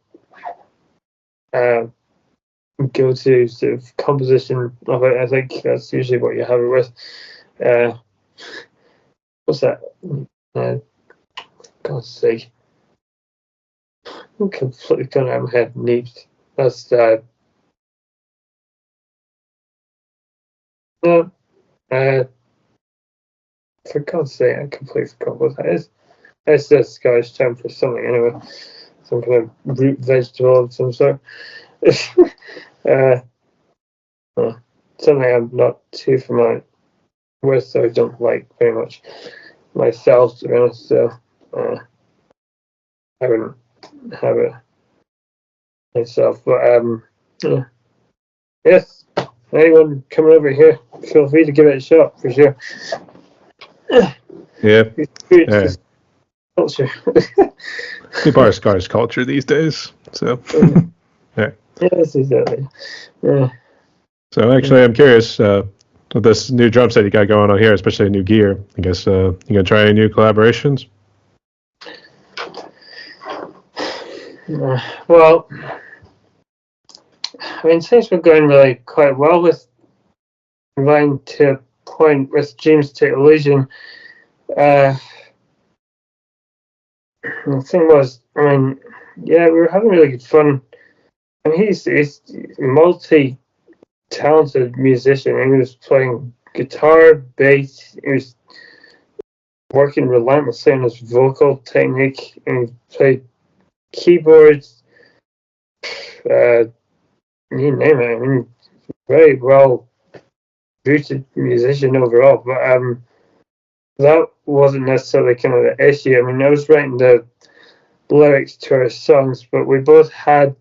go-to sort of composition of it. I think that's usually what you have it with. What's that? God's sake. completely gone out of my head. Neat. That's no. For God's sake, I completely forgot what that is. It's a Scottish term for something anyway. Some kind of root vegetable of some sort. Something I'm not too familiar with, so I don't like very much myself, to be honest. So I wouldn't have it myself. But yes, anyone coming over here, feel free to give it a shot for sure. Yeah. It's culture. Be part of Scottish culture these days. So, yeah. Yes, exactly. Yeah. So actually, I'm curious with this new drum set you got going on here, especially new gear. I guess you gonna try any new collaborations? Well, I mean, things were going really quite well with Ryan to a point with James to Illusion. The thing was, I mean, yeah, we were having really good fun. I mean, he's a multi-talented musician. He was playing guitar, bass. He was working relentlessly on his vocal technique, and he played keyboards. You name it. I mean, very well rooted musician overall, but that wasn't necessarily kind of the issue. I mean, I was writing the lyrics to our songs, but we both had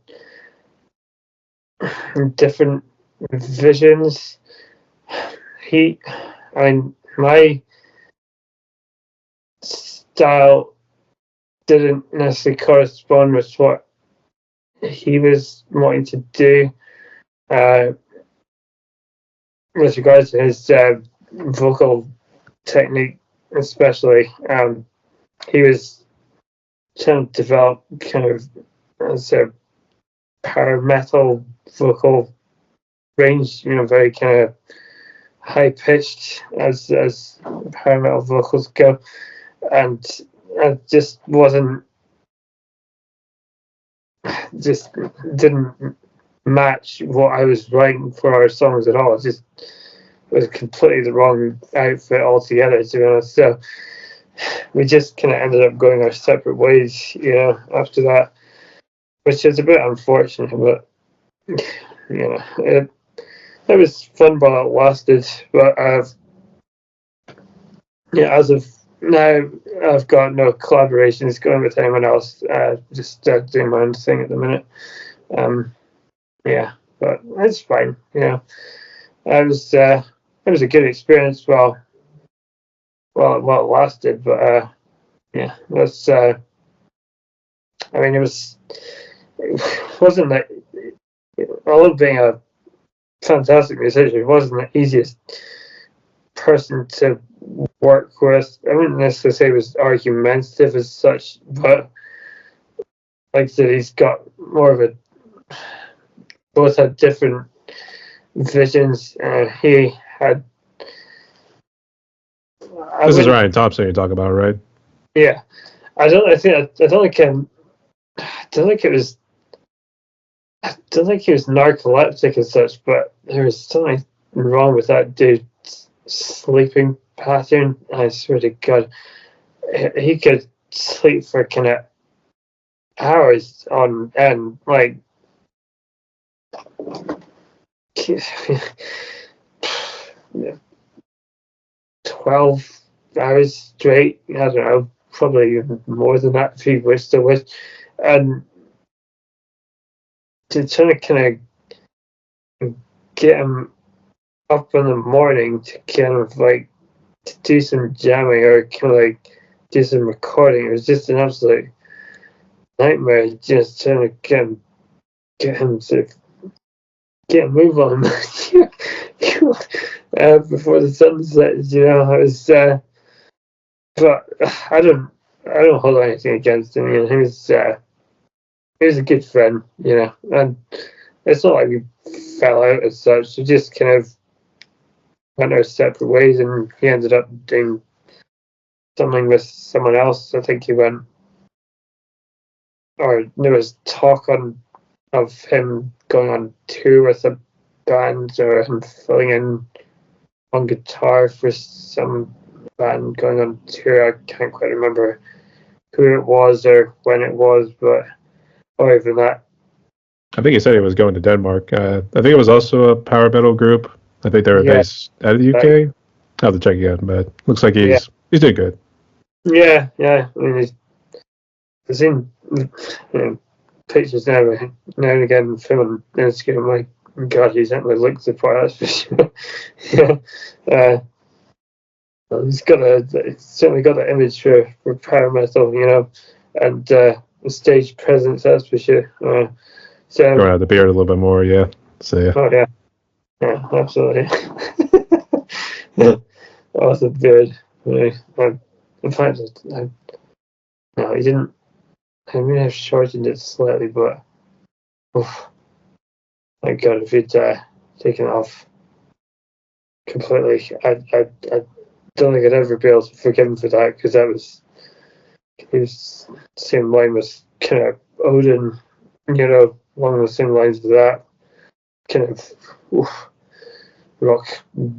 different visions. My style didn't necessarily correspond with what he was wanting to do with regards to his vocal technique, especially. He was trying to develop kind of as a power metal vocal range, very kind of high pitched as power metal vocals go, and I just didn't match what I was writing for our songs at all. It just was completely the wrong outfit altogether, to be honest. So we just kind of ended up going our separate ways, after that, which is a bit unfortunate, but it was fun while it lasted. But as of now, I've got no collaborations going with anyone else. Just doing my own thing at the minute. But it's fine. It was a good experience while it lasted. But that's. I mean, it wasn't that. Although being a fantastic musician, it wasn't the easiest person to work with. I wouldn't necessarily say he was argumentative as such, but like I said, he's got more of a. Both had different visions. He had. This is Ryan Thompson you're talking about, right? Yeah, I don't think he was narcoleptic as such, but there was something wrong with that dude's sleeping pattern. I swear to God, he could sleep for kind of hours on end, like 12 hours straight. I don't know, probably even more than that if he wished to wish. And to try to kind of get him up in the morning to kind of like to do some jamming or kind of like do some recording, it was just an absolute nightmare. Just trying to get him to get a move on before the sun sets. I was, but I don't hold anything against him. He was a good friend, and it's not like we fell out as such. We just kind of went our separate ways, and he ended up doing something with someone else. I think he went or there was talk of him going on tour with a band, or him filling in on guitar for some band going on tour. I can't quite remember who it was or when it was, but or even that. I think he said he was going to Denmark. I think it was also a power metal group. I think they were Yeah, based out of the UK. I'll have to check again, but looks like he's doing good. Yeah. I mean, I've seen pictures now and again from him on Instagram. My God, he certainly looks the part, that's for sure. Yeah. He's certainly got that image for power metal, and stage presence, that's for sure. So, Growing out the beard a little bit more, yeah. So yeah. oh yeah, absolutely. Awesome beard. In fact, no, he didn't. I may have shortened it slightly, but thank God if he'd taken it off completely, I don't think I'd ever be able to forgive him for that, because he was same line with kind of Odin, along the same lines of that kind of rock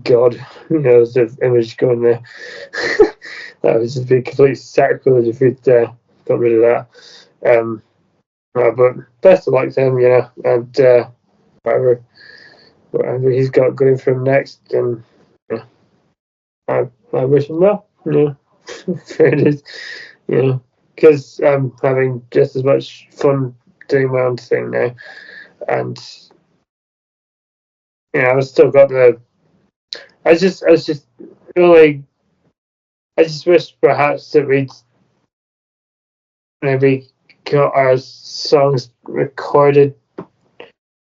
god, the image going there. That would just be complete sacrilege if we'd got rid of that. But best of luck to him, and whatever he's got going for him next, and I wish him well. Fair it is, because I'm having just as much fun doing my own thing now, and I've still got the. I just really. I just wish perhaps that we'd maybe got our songs recorded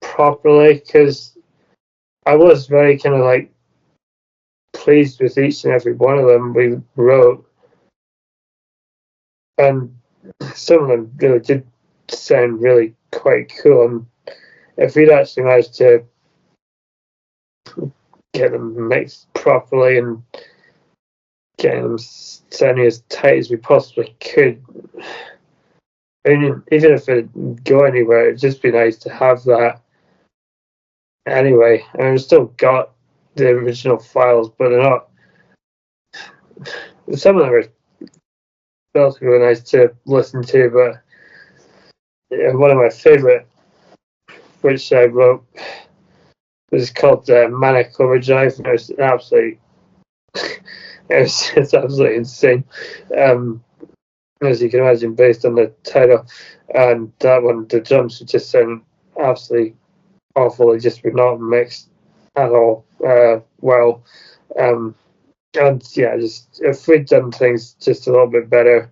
properly, because I was very kind of like pleased with each and every one of them we wrote, and some of them really did sound really quite cool. And if we'd actually managed to get them mixed properly and get them sounding as tight as we possibly could, I mean, even if it didn't go anywhere, it'd just be nice to have that anyway. And I've still got the original files, but they're not. Some of them are relatively nice to listen to, but one of my favourite, which I wrote, was called Manic Overdrive, and it's absolutely insane, as you can imagine, based on the title. And that one, the drums would just sound absolutely awful. They just were not mixed at all well. And yeah, just if we'd done things just a little bit better,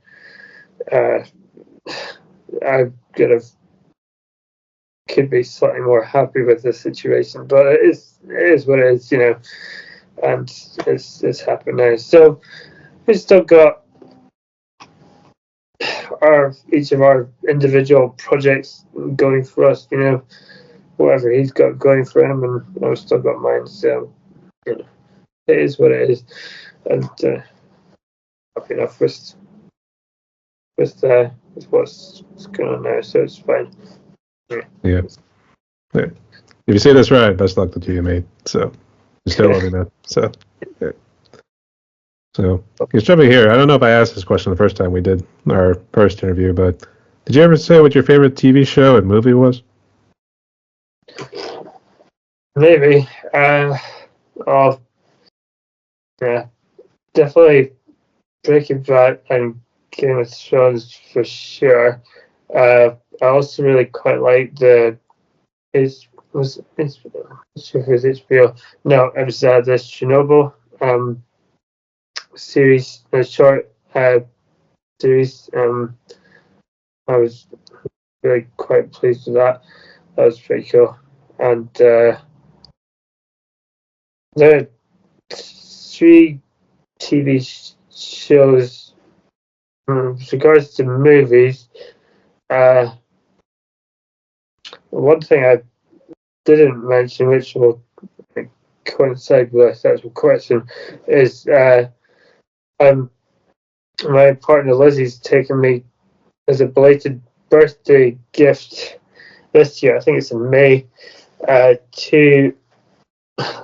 I could be slightly more happy with the situation. But it is what it is, and it's happened now. So we've still got each of our individual projects going for us, whatever he's got going for him, and I've still got mine. So it is what it is, and happy enough with what's going on now. So it's fine. Yeah. If you say this right, best luck to you, mate. So you still let me know. So yeah. So he's jumping here. I don't know if I asked this question the first time we did our first interview, but did you ever say what your favorite TV show and movie was? Maybe. Oh, yeah. Definitely Breaking Bad and Game of Thrones for sure. I also really quite like it's sure if it was HBO. No, it was this Chernobyl series, a short series. I was really quite pleased with that. That was pretty cool. And the 3 TV shows with regards to movies. One thing I didn't mention, which will coincide with the actual question, is my partner Lizzie's taken me as a belated birthday gift this year. I think it's in May. To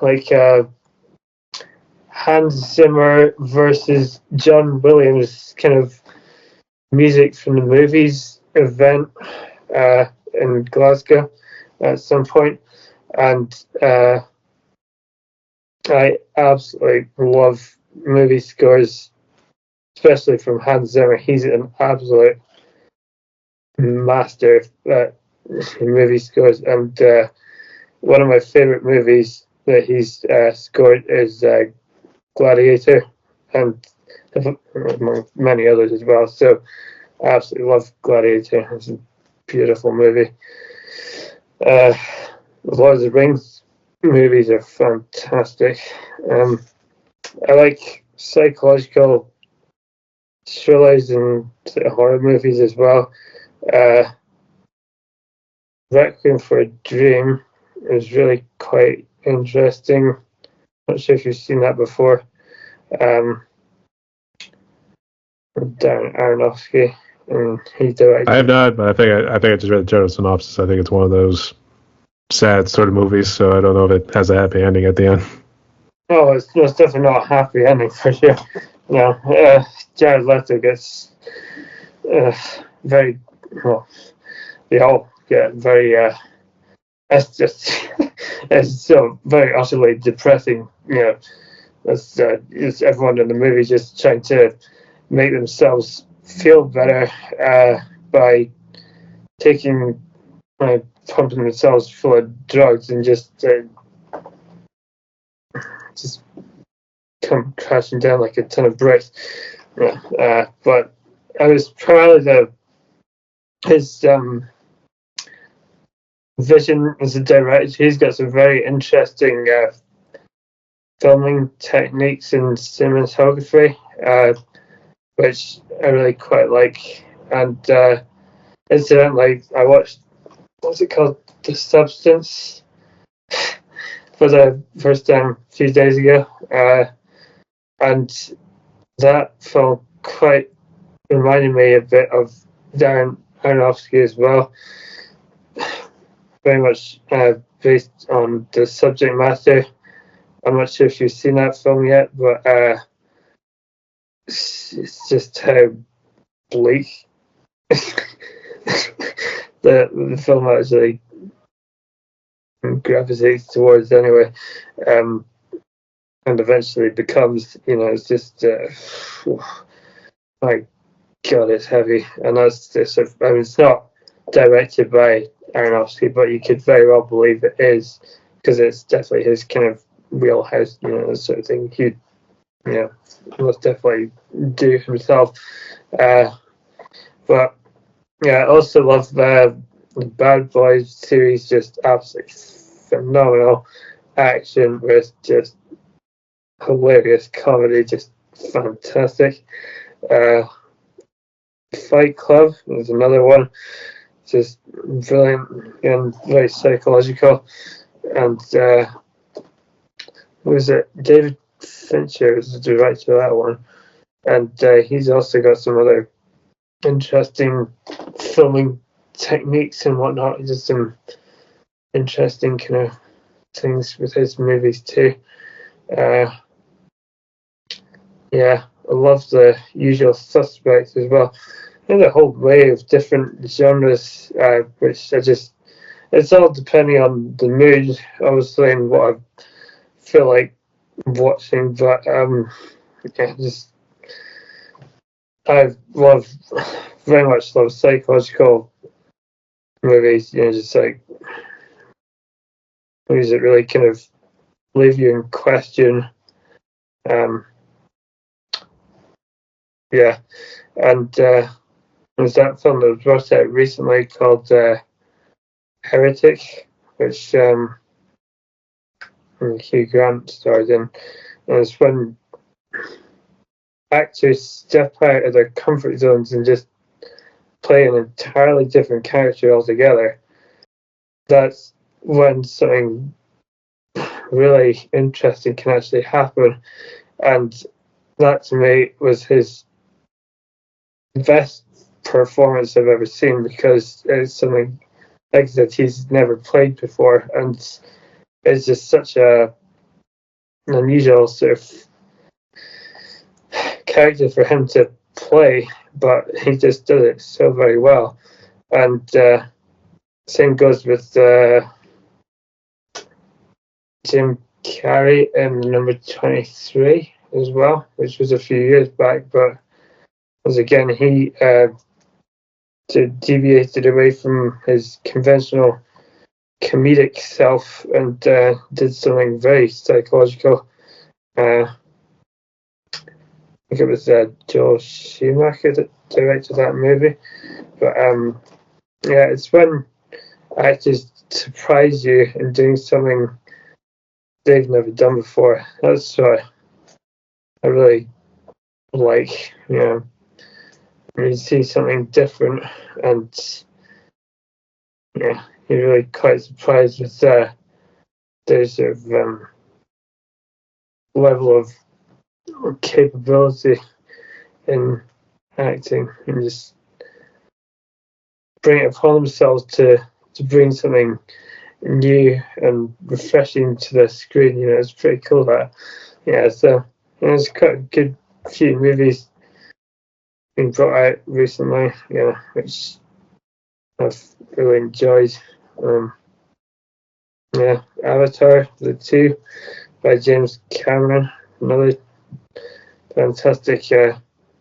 like Hans Zimmer versus John Williams kind of music from the movies event in Glasgow at some point, and I absolutely love movie scores, especially from Hans Zimmer. He's an absolute master at movie scores, and one of my favorite movies that he's scored is Gladiator, and among many others as well. So I absolutely love Gladiator. It's a beautiful movie. Lord of the Rings movies are fantastic. I like psychological thrillers and horror movies as well. Requiem for a Dream is really quite interesting. Not sure if you've seen that before. Darren Aronofsky, and he directed. I have not, but I think I just read the general synopsis. I think it's one of those sad sort of movies, so I don't know if it has a happy ending at the end. Oh, it's definitely not a happy ending for sure. Jared Leto gets very well. They all get very. It's just it's so very utterly depressing. It's everyone in the movie just trying to make themselves feel better by taking, pumping themselves full of drugs and just come crashing down like a ton of bricks. But I was primarily his vision as a director. He's got some very interesting filming techniques and cinematography, which I really quite like. And incidentally, I watched, what's it called, The Substance, for the first time a few days ago, and that film quite reminded me a bit of Darren Aronofsky as well. Very much based on the subject matter. I'm not sure if you've seen that film yet, but it's just how bleak the film actually gravitates towards anyway, and eventually becomes, it's just my God, it's heavy. And that's this. It's not directed by Aronofsky, but you could very well believe it is, because it's definitely his kind of wheelhouse, the sort of thing he'd, most definitely do himself. But yeah, I also love the Bad Boys series, just absolutely phenomenal action with just hilarious comedy, just fantastic. Fight Club is another one, just brilliant and very psychological. And was it David Fincher was the director of that one, and he's also got some other interesting filming techniques and whatnot. Just some interesting kind of things with his movies too. Yeah, I love The Usual Suspects as well. There's a whole way of different genres, which it's all depending on the mood, obviously, and what I feel like watching. But I very much love psychological movies. Just like movies that really kind of leave you in question. Yeah, and there's that film that was brought out recently called Heretic, which Hugh Grant starred in. And it's when actors step out of their comfort zones and just play an entirely different character altogether. That's when something really interesting can actually happen. And that to me was his best performance I've ever seen, because it's something like that he's never played before, and it's just such an unusual sort of character for him to play, but he just does it so very well. And same goes with Jim Carrey in number 23 as well, which was a few years back, but once again he deviated away from his conventional comedic self and did something very psychological. I think it was Joel Schumacher that directed that movie, but yeah, it's when actors surprise you in doing something they've never done before. That's what I really like. You know, when you see something different, and yeah, you're really quite surprised with their sort of level of capability in acting, and just bring it upon themselves to bring something new and refreshing to the screen. You know, it's pretty cool. That, yeah, so there's quite a good few movies being brought out recently, yeah, which I've really enjoyed. Yeah, Avatar, the 2 by James Cameron, another fantastic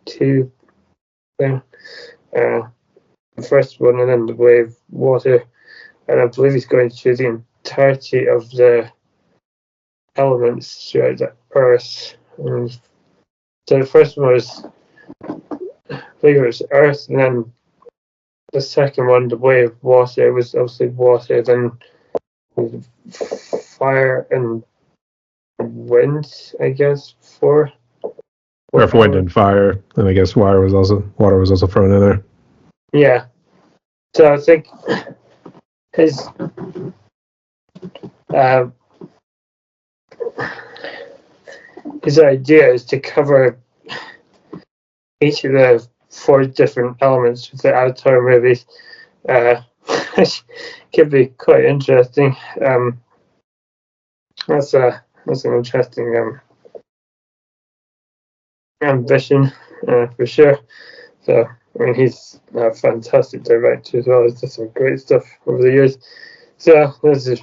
2 thing. The first one, and then The Way of Water, and I believe he's going through the entirety of the elements throughout the Earth. And so the first one was, I believe it was Earth, and then the second one, The Way of Water, was obviously water, then fire and wind, I guess, for Earth, wind, and fire, and I guess water was also thrown in there. Yeah. So I think his idea is to cover each of the 4 different elements with the Avatar movies, which could be quite interesting. That's an interesting ambition, for sure. So, I mean, he's a fantastic director as well. He's done some great stuff over the years. So there's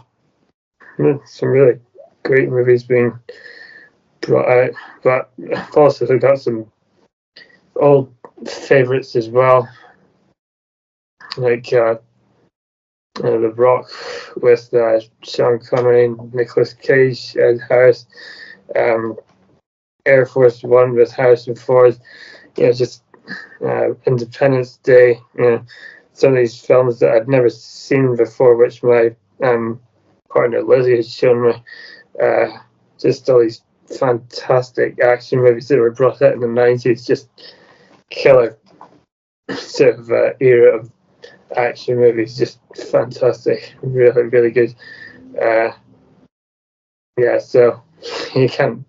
some really great movies being brought out, but I've also got some old favourites as well, like The Rock with Sean Connery, Nicolas Cage, Ed Harris, Air Force One with Harrison Ford. You know, just Independence Day. You know, some of these films that I'd never seen before, which my partner Lizzie has shown me. Just all these fantastic action movies that were brought out in the 90s. Just killer sort of era of action movies. Just fantastic. Really, really good. Yeah, so you can't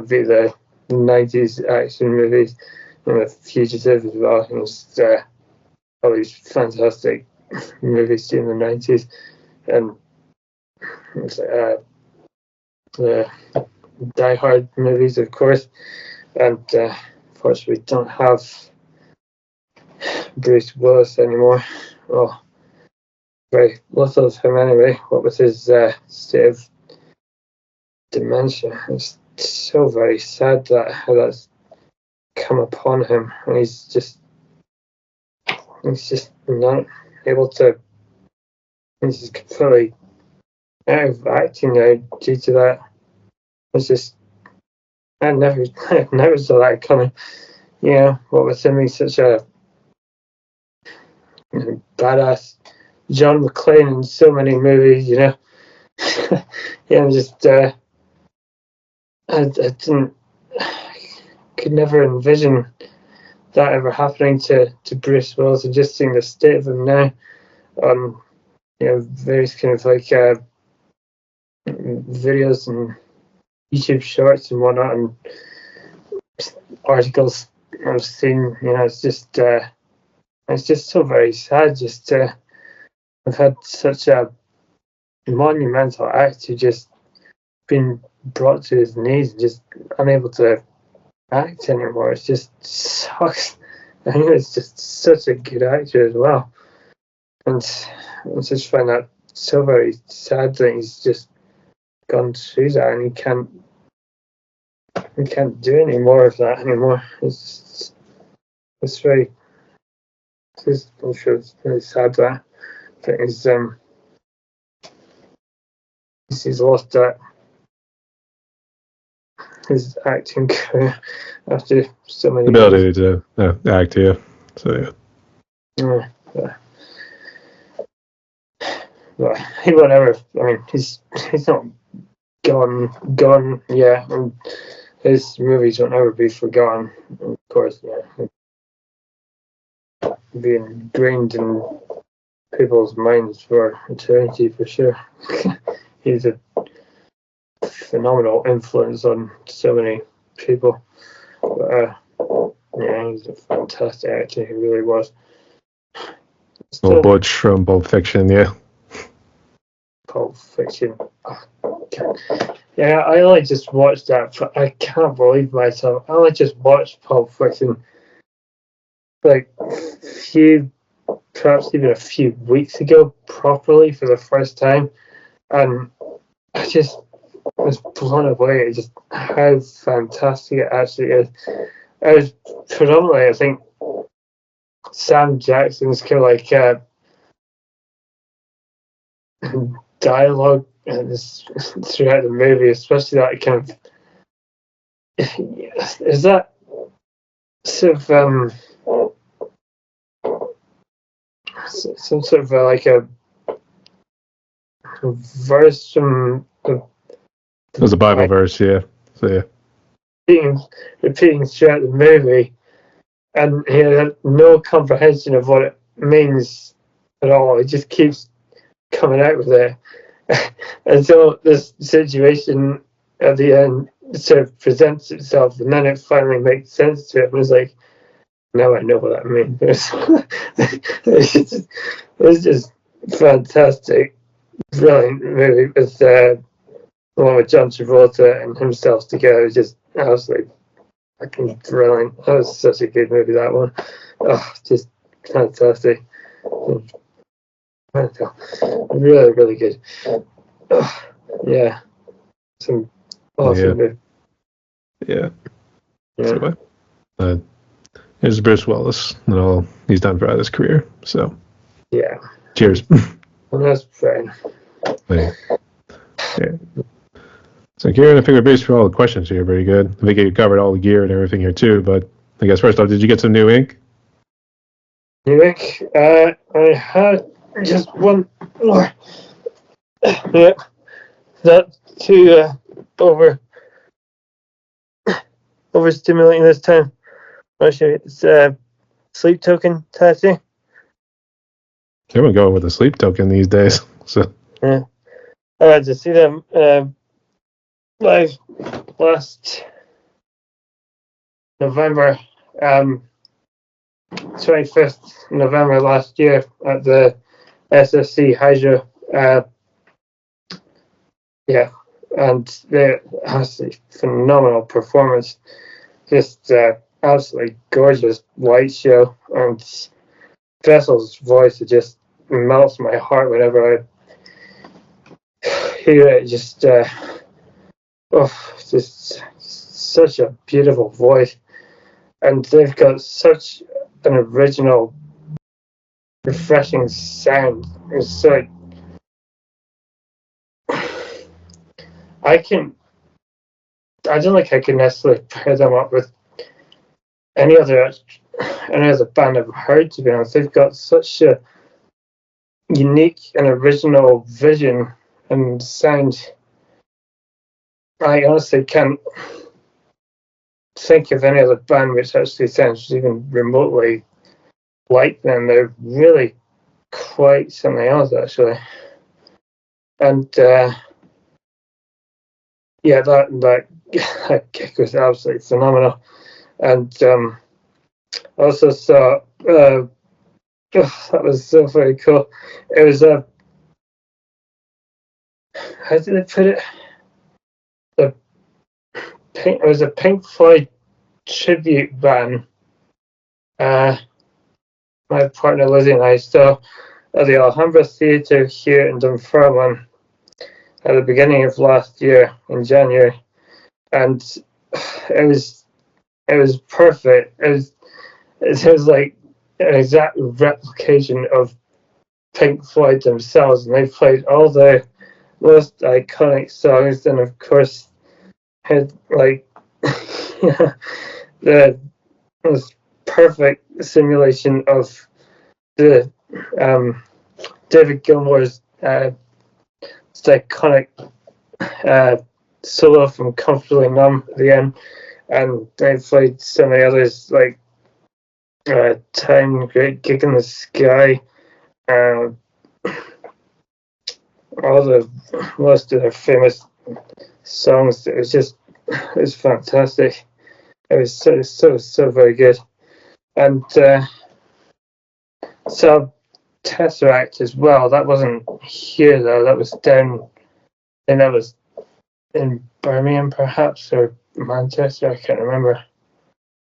beat the 90s action movies. And The Fugitive as well. And just all these fantastic movies during the 90s. And the Die Hard movies, of course. And unfortunately, we don't have Bruce Willis anymore. Well, very little of him anyway. What with his state of dementia. It's so very sad that how that's come upon him, and he's just not able to. He's just completely out of acting now due to that. It's just I never saw that coming. Yeah, what with him, he's such a badass John McClane in so many movies, you know. Yeah, just I could never envision that ever happening to Bruce Willis, and just seeing the state of him now on, you know, various kind of like videos and YouTube shorts and whatnot, and articles I've seen. You know, it's just It's just so very sad. Just I've had such a monumental actor just been brought to his knees, just unable to act anymore. It just sucks. I think it's just such a good actor as well, and I just find that so very sad that he's just gone through that and he can't do any more of that anymore. It's very. I'm sure it's really sad that he's lost that his acting career after so many ability years. to act, yeah. So Yeah. But whatever. I mean, he's not gone yet, and his movies won't ever be forgotten. Of course, yeah, be ingrained in people's minds for eternity for sure. He's a phenomenal influence on so many people. But, yeah, he's a fantastic actor. He really was. Old Butch from Pulp Fiction, yeah. Pulp Fiction. Oh, yeah, I only just watched that. I can't believe myself. I only just watched Pulp Fiction like perhaps even a few weeks ago properly for the first time, and I just was blown away at just how fantastic it actually is. It was predominantly, I think, Sam Jackson's kind of like dialogue throughout the movie, especially that kind of is that sort of some sort of like a verse from It was a Bible verse, yeah. So yeah. Repeating throughout the movie, and he had no comprehension of what it means at all. He just keeps coming out with it. And so this situation at the end sort of presents itself, and then it finally makes sense to it. And it's like, now I know what that means. It's just fantastic, brilliant movie with along with John Travolta and himself together. Just absolutely fucking brilliant. That was such a good movie, that one. Oh, just fantastic. Really, really good. Oh, yeah. Some awesome movie. Yeah. So, here's Bruce Wallis and all he's done throughout his career. So, yeah. Cheers. Well, that's fine. Yeah. So, Kieran, I think we're based for all the questions here. Very good. I think you covered all the gear and everything here too. But I guess first off, did you get some new ink? New ink? I had just one more. Yeah. That too overstimulating this time. Actually, it's sleep token tattoo. Everyone going with a sleep token these days. So yeah, I had to see them live last November, 25th November last year at the SSC Hydro. Yeah, and they absolutely phenomenal performance. Just absolutely gorgeous light show, and Vessel's voice, it just melts my heart whenever I hear it. Just just such a beautiful voice, and they've got such an original, refreshing sound. It's so I don't think I can necessarily pair them up with any other band I've heard, to be honest. They've got such a unique and original vision and sound. I honestly can't think of any other band which actually sounds even remotely like them. They're really quite something else, actually. And yeah, that kick was absolutely phenomenal. And also saw Oh, that was so very cool. It was a, how did they put it? It was a Pink Floyd tribute band. My partner Lizzie and I saw at the Alhambra Theatre here in Dunfermline at the beginning of last year in January, and it was perfect. It was like an exact replication of Pink Floyd themselves, and they played all the most iconic songs, and of course had like the most perfect simulation of the David Gilmour's iconic solo from Comfortably Numb at the end, and they played so many others like Time, Great Gig in the Sky, all the most of their famous songs. It was fantastic. It was so very good. And so Tesseract as well. That wasn't here though. That was down. I think that was in Birmingham perhaps, or Manchester. I can't remember.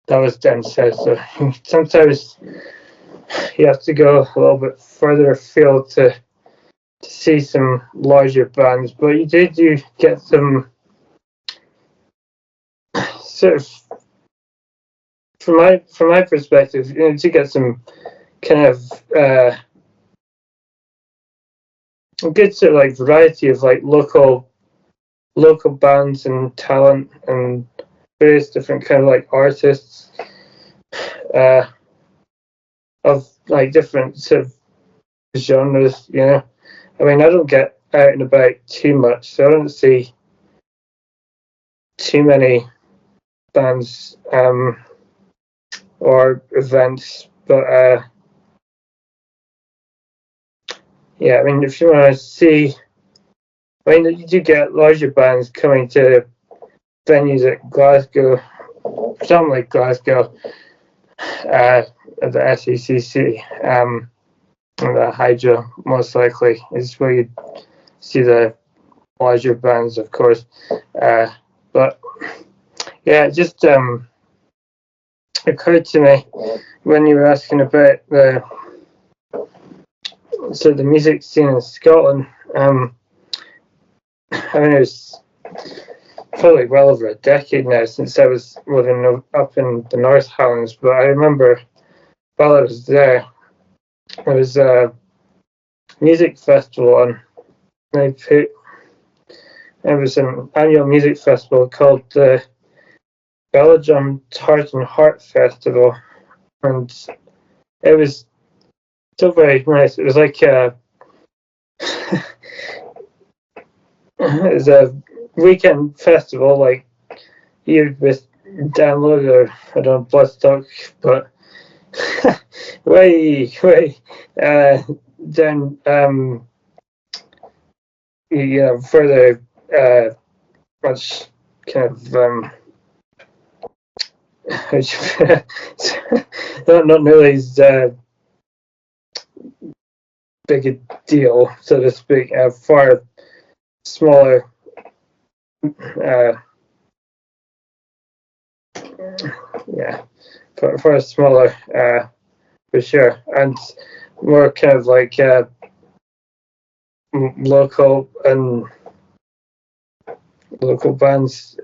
That was down south. So sometimes you have to go a little bit further afield to see some larger bands, but you do get some sort of, from my perspective, you know, to get some kind of good sort of like variety of like local bands and talent and various different kind of like artists of like different sort of genres, you know. I mean, I don't get out and about too much, so I don't see too many bands or events, but yeah, I mean, if you want to see, I mean, you do get larger bands coming to venues at Glasgow, predominantly Glasgow, at the SECC, the Hydro, most likely, is where you see the larger bands, of course. But yeah, it just occurred to me when you were asking about the music scene in Scotland. I mean, it was probably well over a decade now since I was living up in the North Highlands, but I remember while I was there was a music festival on. It was an annual music festival called the Belgium Tartan Heart Festival, and it was so very nice. It was like it was a weekend festival, like you would download or I don't know, Bloodstock, but way down you know, further much kind of not nearly as big a deal, so to speak. Far smaller. Yeah, far smaller for sure, and more kind of like local bands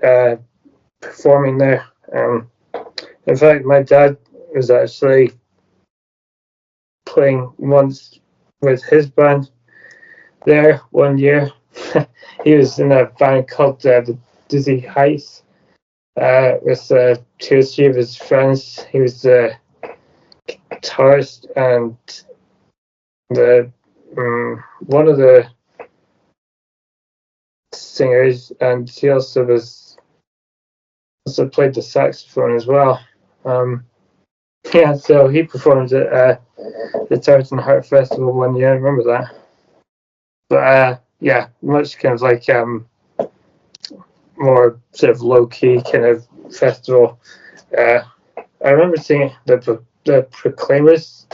performing there. In fact, my dad was actually playing once with his band there one year. He was in a band called the Dizzy Heights with two or three of his friends. He was the guitarist and the one of the singers, and he also played the saxophone as well. Yeah, so he performed at the Tartan Heart Festival one year. I remember that. But yeah, much kind of like more sort of low key kind of festival. I remember seeing the Proclaimers.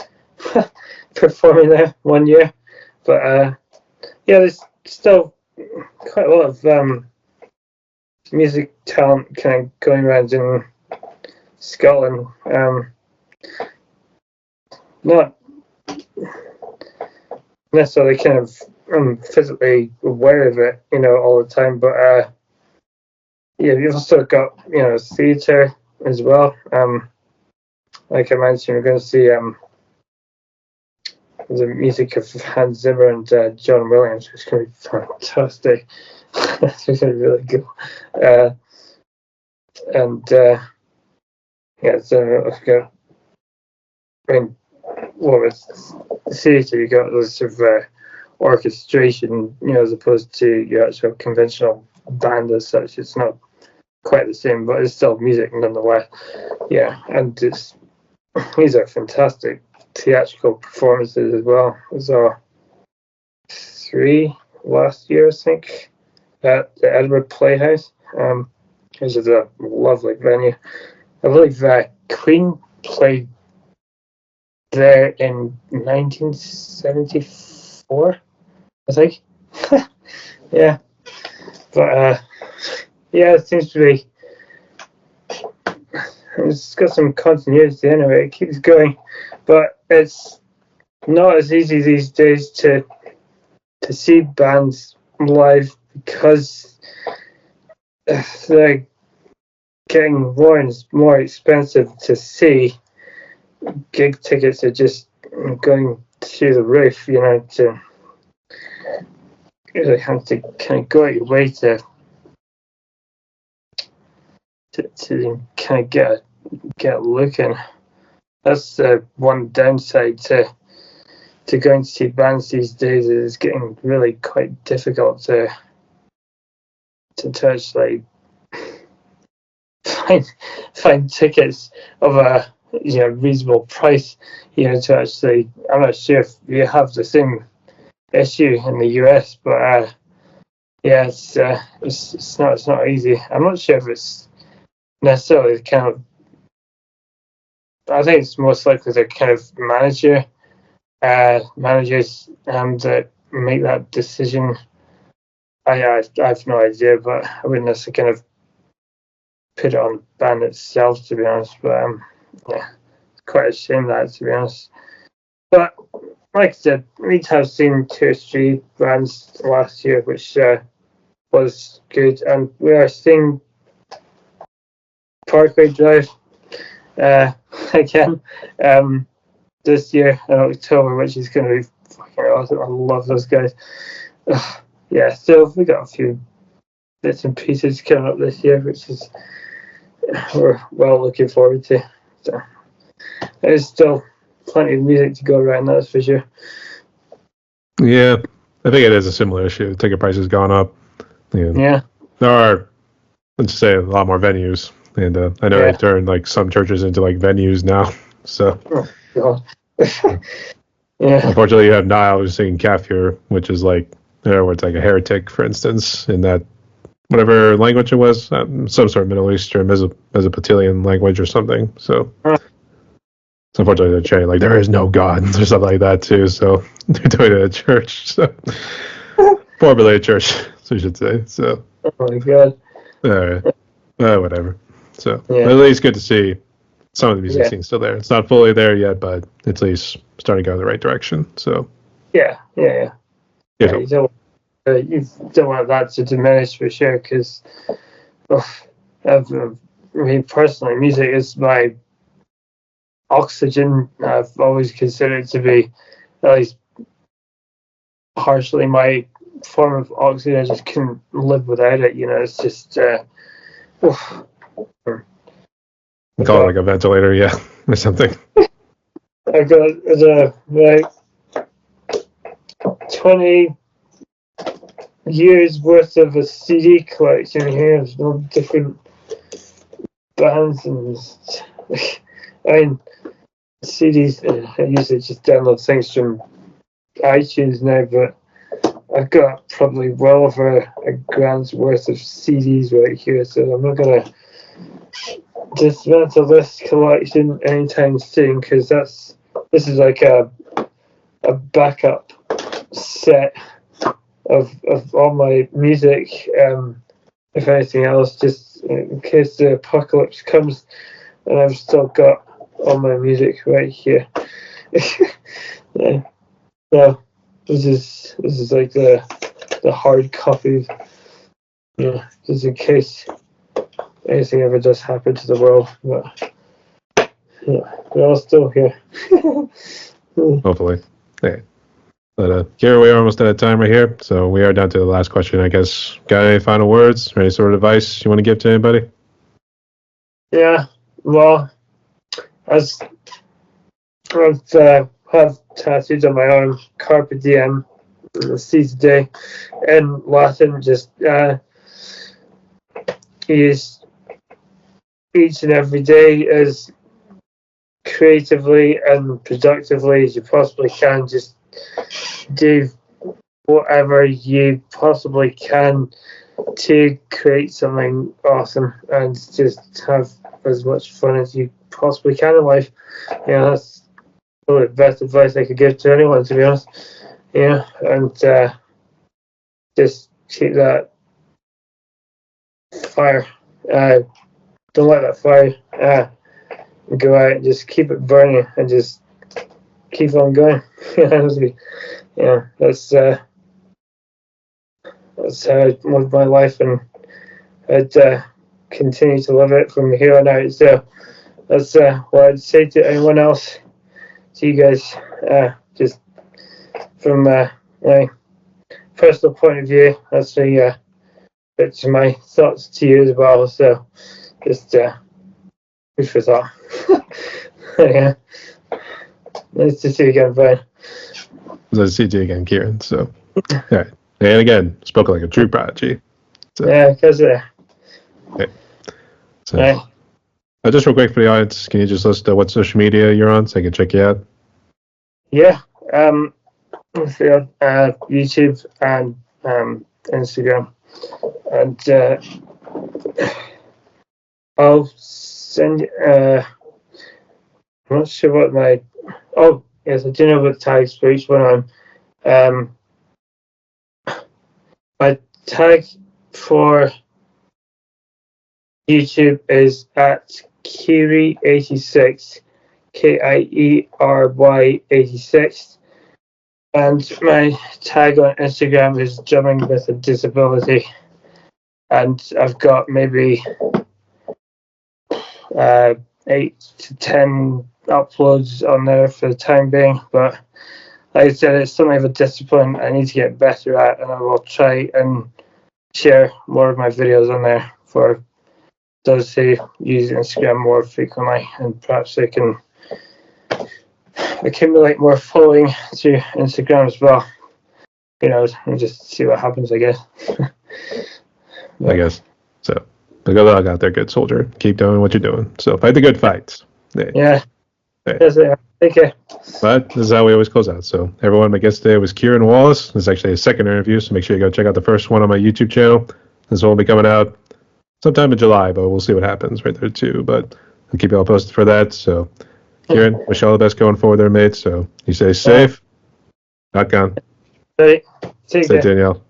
performing there one year. But yeah, there's still quite a lot of music talent kind of going around in Scotland. Not necessarily kind of physically aware of it, all the time, but yeah, you've also got theatre as well. Like I mentioned, we're going to see the music of Hans Zimmer and John Williams, which is going to be fantastic. It's going to be really cool. And yeah, so I've got, with theatre, you got this sort of orchestration, as opposed to your actual conventional band as such. It's not quite the same, but it's still music nonetheless. Yeah, and these are fantastic theatrical performances as well. I saw 3 last year, I think, at the Edinburgh Playhouse, which is a lovely venue. I believe Queen played there in 1974, I think. Yeah, but yeah, it seems to be. It's got some continuity anyway. It keeps going, but it's not as easy these days to see bands live because they're getting more and more expensive to see. Gig tickets are just going through the roof, to really have to kind of go out your way to kind of get a look in. That's one downside to going to see bands these days. Is getting really quite difficult to actually find tickets of a reasonable price. To actually, I'm not sure if you have the same issue in the US, but yeah, it's not easy. I'm not sure if it's necessarily the kind of. I think it's most likely the kind of managers that make that decision. I have no idea, but I wouldn't necessarily kind of put it on the band itself, to be honest. But yeah, it's quite a shame that, to be honest. But like I said, we have seen 2 or 3 bands last year, which was good, and we are seeing Parkway Drive again this year in October, which is going to be fucking awesome. I love those guys. Yeah, so we got a few bits and pieces coming up this year, which is we're well looking forward to. So there's still plenty of music to go around, that's for sure. Yeah, I think it is a similar issue. Ticket prices gone up. Yeah. There are, let's say, a lot more venues. And I know they've turned like some churches into like venues now. So, oh god, yeah. Unfortunately, you have Niall singing Kafir, which is like, where it's like a heretic, for instance, in that whatever language it was, some sort of Middle Eastern, Mesopotamian language or something. So, it's unfortunately they're chanting like there is no God or something like that too. So they're doing it at church. So, formerly a church, so you should say. So, oh my god. Whatever. So at least good to see some of the music scene still there. It's not fully there yet, but it's at least starting to go in the right direction. So yeah. You don't want that to diminish for sure, because me personally, music is my oxygen. I've always considered it to be at least partially my form of oxygen. I just couldn't live without it. It's just. Call it like a ventilator, yeah, or something. I've got like 20 years worth of a CD collection here of all different bands, and CDs. I usually just download things from iTunes now, but I've got probably well over a grand's worth of CDs right here, so I'm not gonna dismantle this collection anytime soon, because this is like a a backup set of all my music, if anything else, just in case the apocalypse comes, and I've still got all my music right here. Yeah. No, this is like the hard copy. Yeah, just in case anything ever does happen to the world. But yeah, they're all still here. Hopefully. Yeah. But Kieran, we are almost out of time right here, so we are down to the last question, I guess. Got any final words or any sort of advice you want to give to anybody? Yeah, well, as I've have tattooed on my arm, carpe diem, seize the day, in Latin, just use each and every day as creatively and productively as you possibly can. Just do whatever you possibly can to create something awesome, and just have as much fun as you possibly can in life. Yeah, that's probably the best advice I could give to anyone, to be honest. Yeah, and just keep that fire. Don't let that fire go out. Just keep it burning and just keep on going. Yeah, that's how I live my life, and I'd continue to live it from here on out. So that's what I'd say to anyone else, to you guys, just from my personal point of view. That's it's my thoughts to you as well. So just food for thought. Yeah. Nice to see you again, Brian. Nice to see you again, Kieran. So, all right. And again, spoke like a true prodigy. So, yeah, because okay. So, just real quick for the audience, can you just list what social media you're on so I can check you out? Yeah, let's see, YouTube and Instagram, and I'll send you. I'm not sure what my. Oh yes, I do know what tags for each one. My tag for YouTube is at Kiery86, KIERY86, and my tag on Instagram is Drumming with a Disability, and I've got maybe 8 to 10 uploads on there for the time being, but like I said, it's something of a discipline I need to get better at, and I will try and share more of my videos on there for those who use Instagram more frequently, and perhaps they can accumulate more following to Instagram as well. You know, and just see what happens, I guess. I guess. So, but good luck out there, good soldier. Keep doing what you're doing. So, fight the good fights. Yeah. Hey. Yes, take care. But this is how we always close out. So, everyone, my guest today was Kieran Wallis. This is actually a second interview, so make sure you go check out the first one on my YouTube channel. This one will be coming out sometime in July, but we'll see what happens right there too. But I'll keep you all posted for that. So, Kieran, wish you all the best going forward there, mate. So, you stay safe. Not gone. Right. Stay tuned, y'all.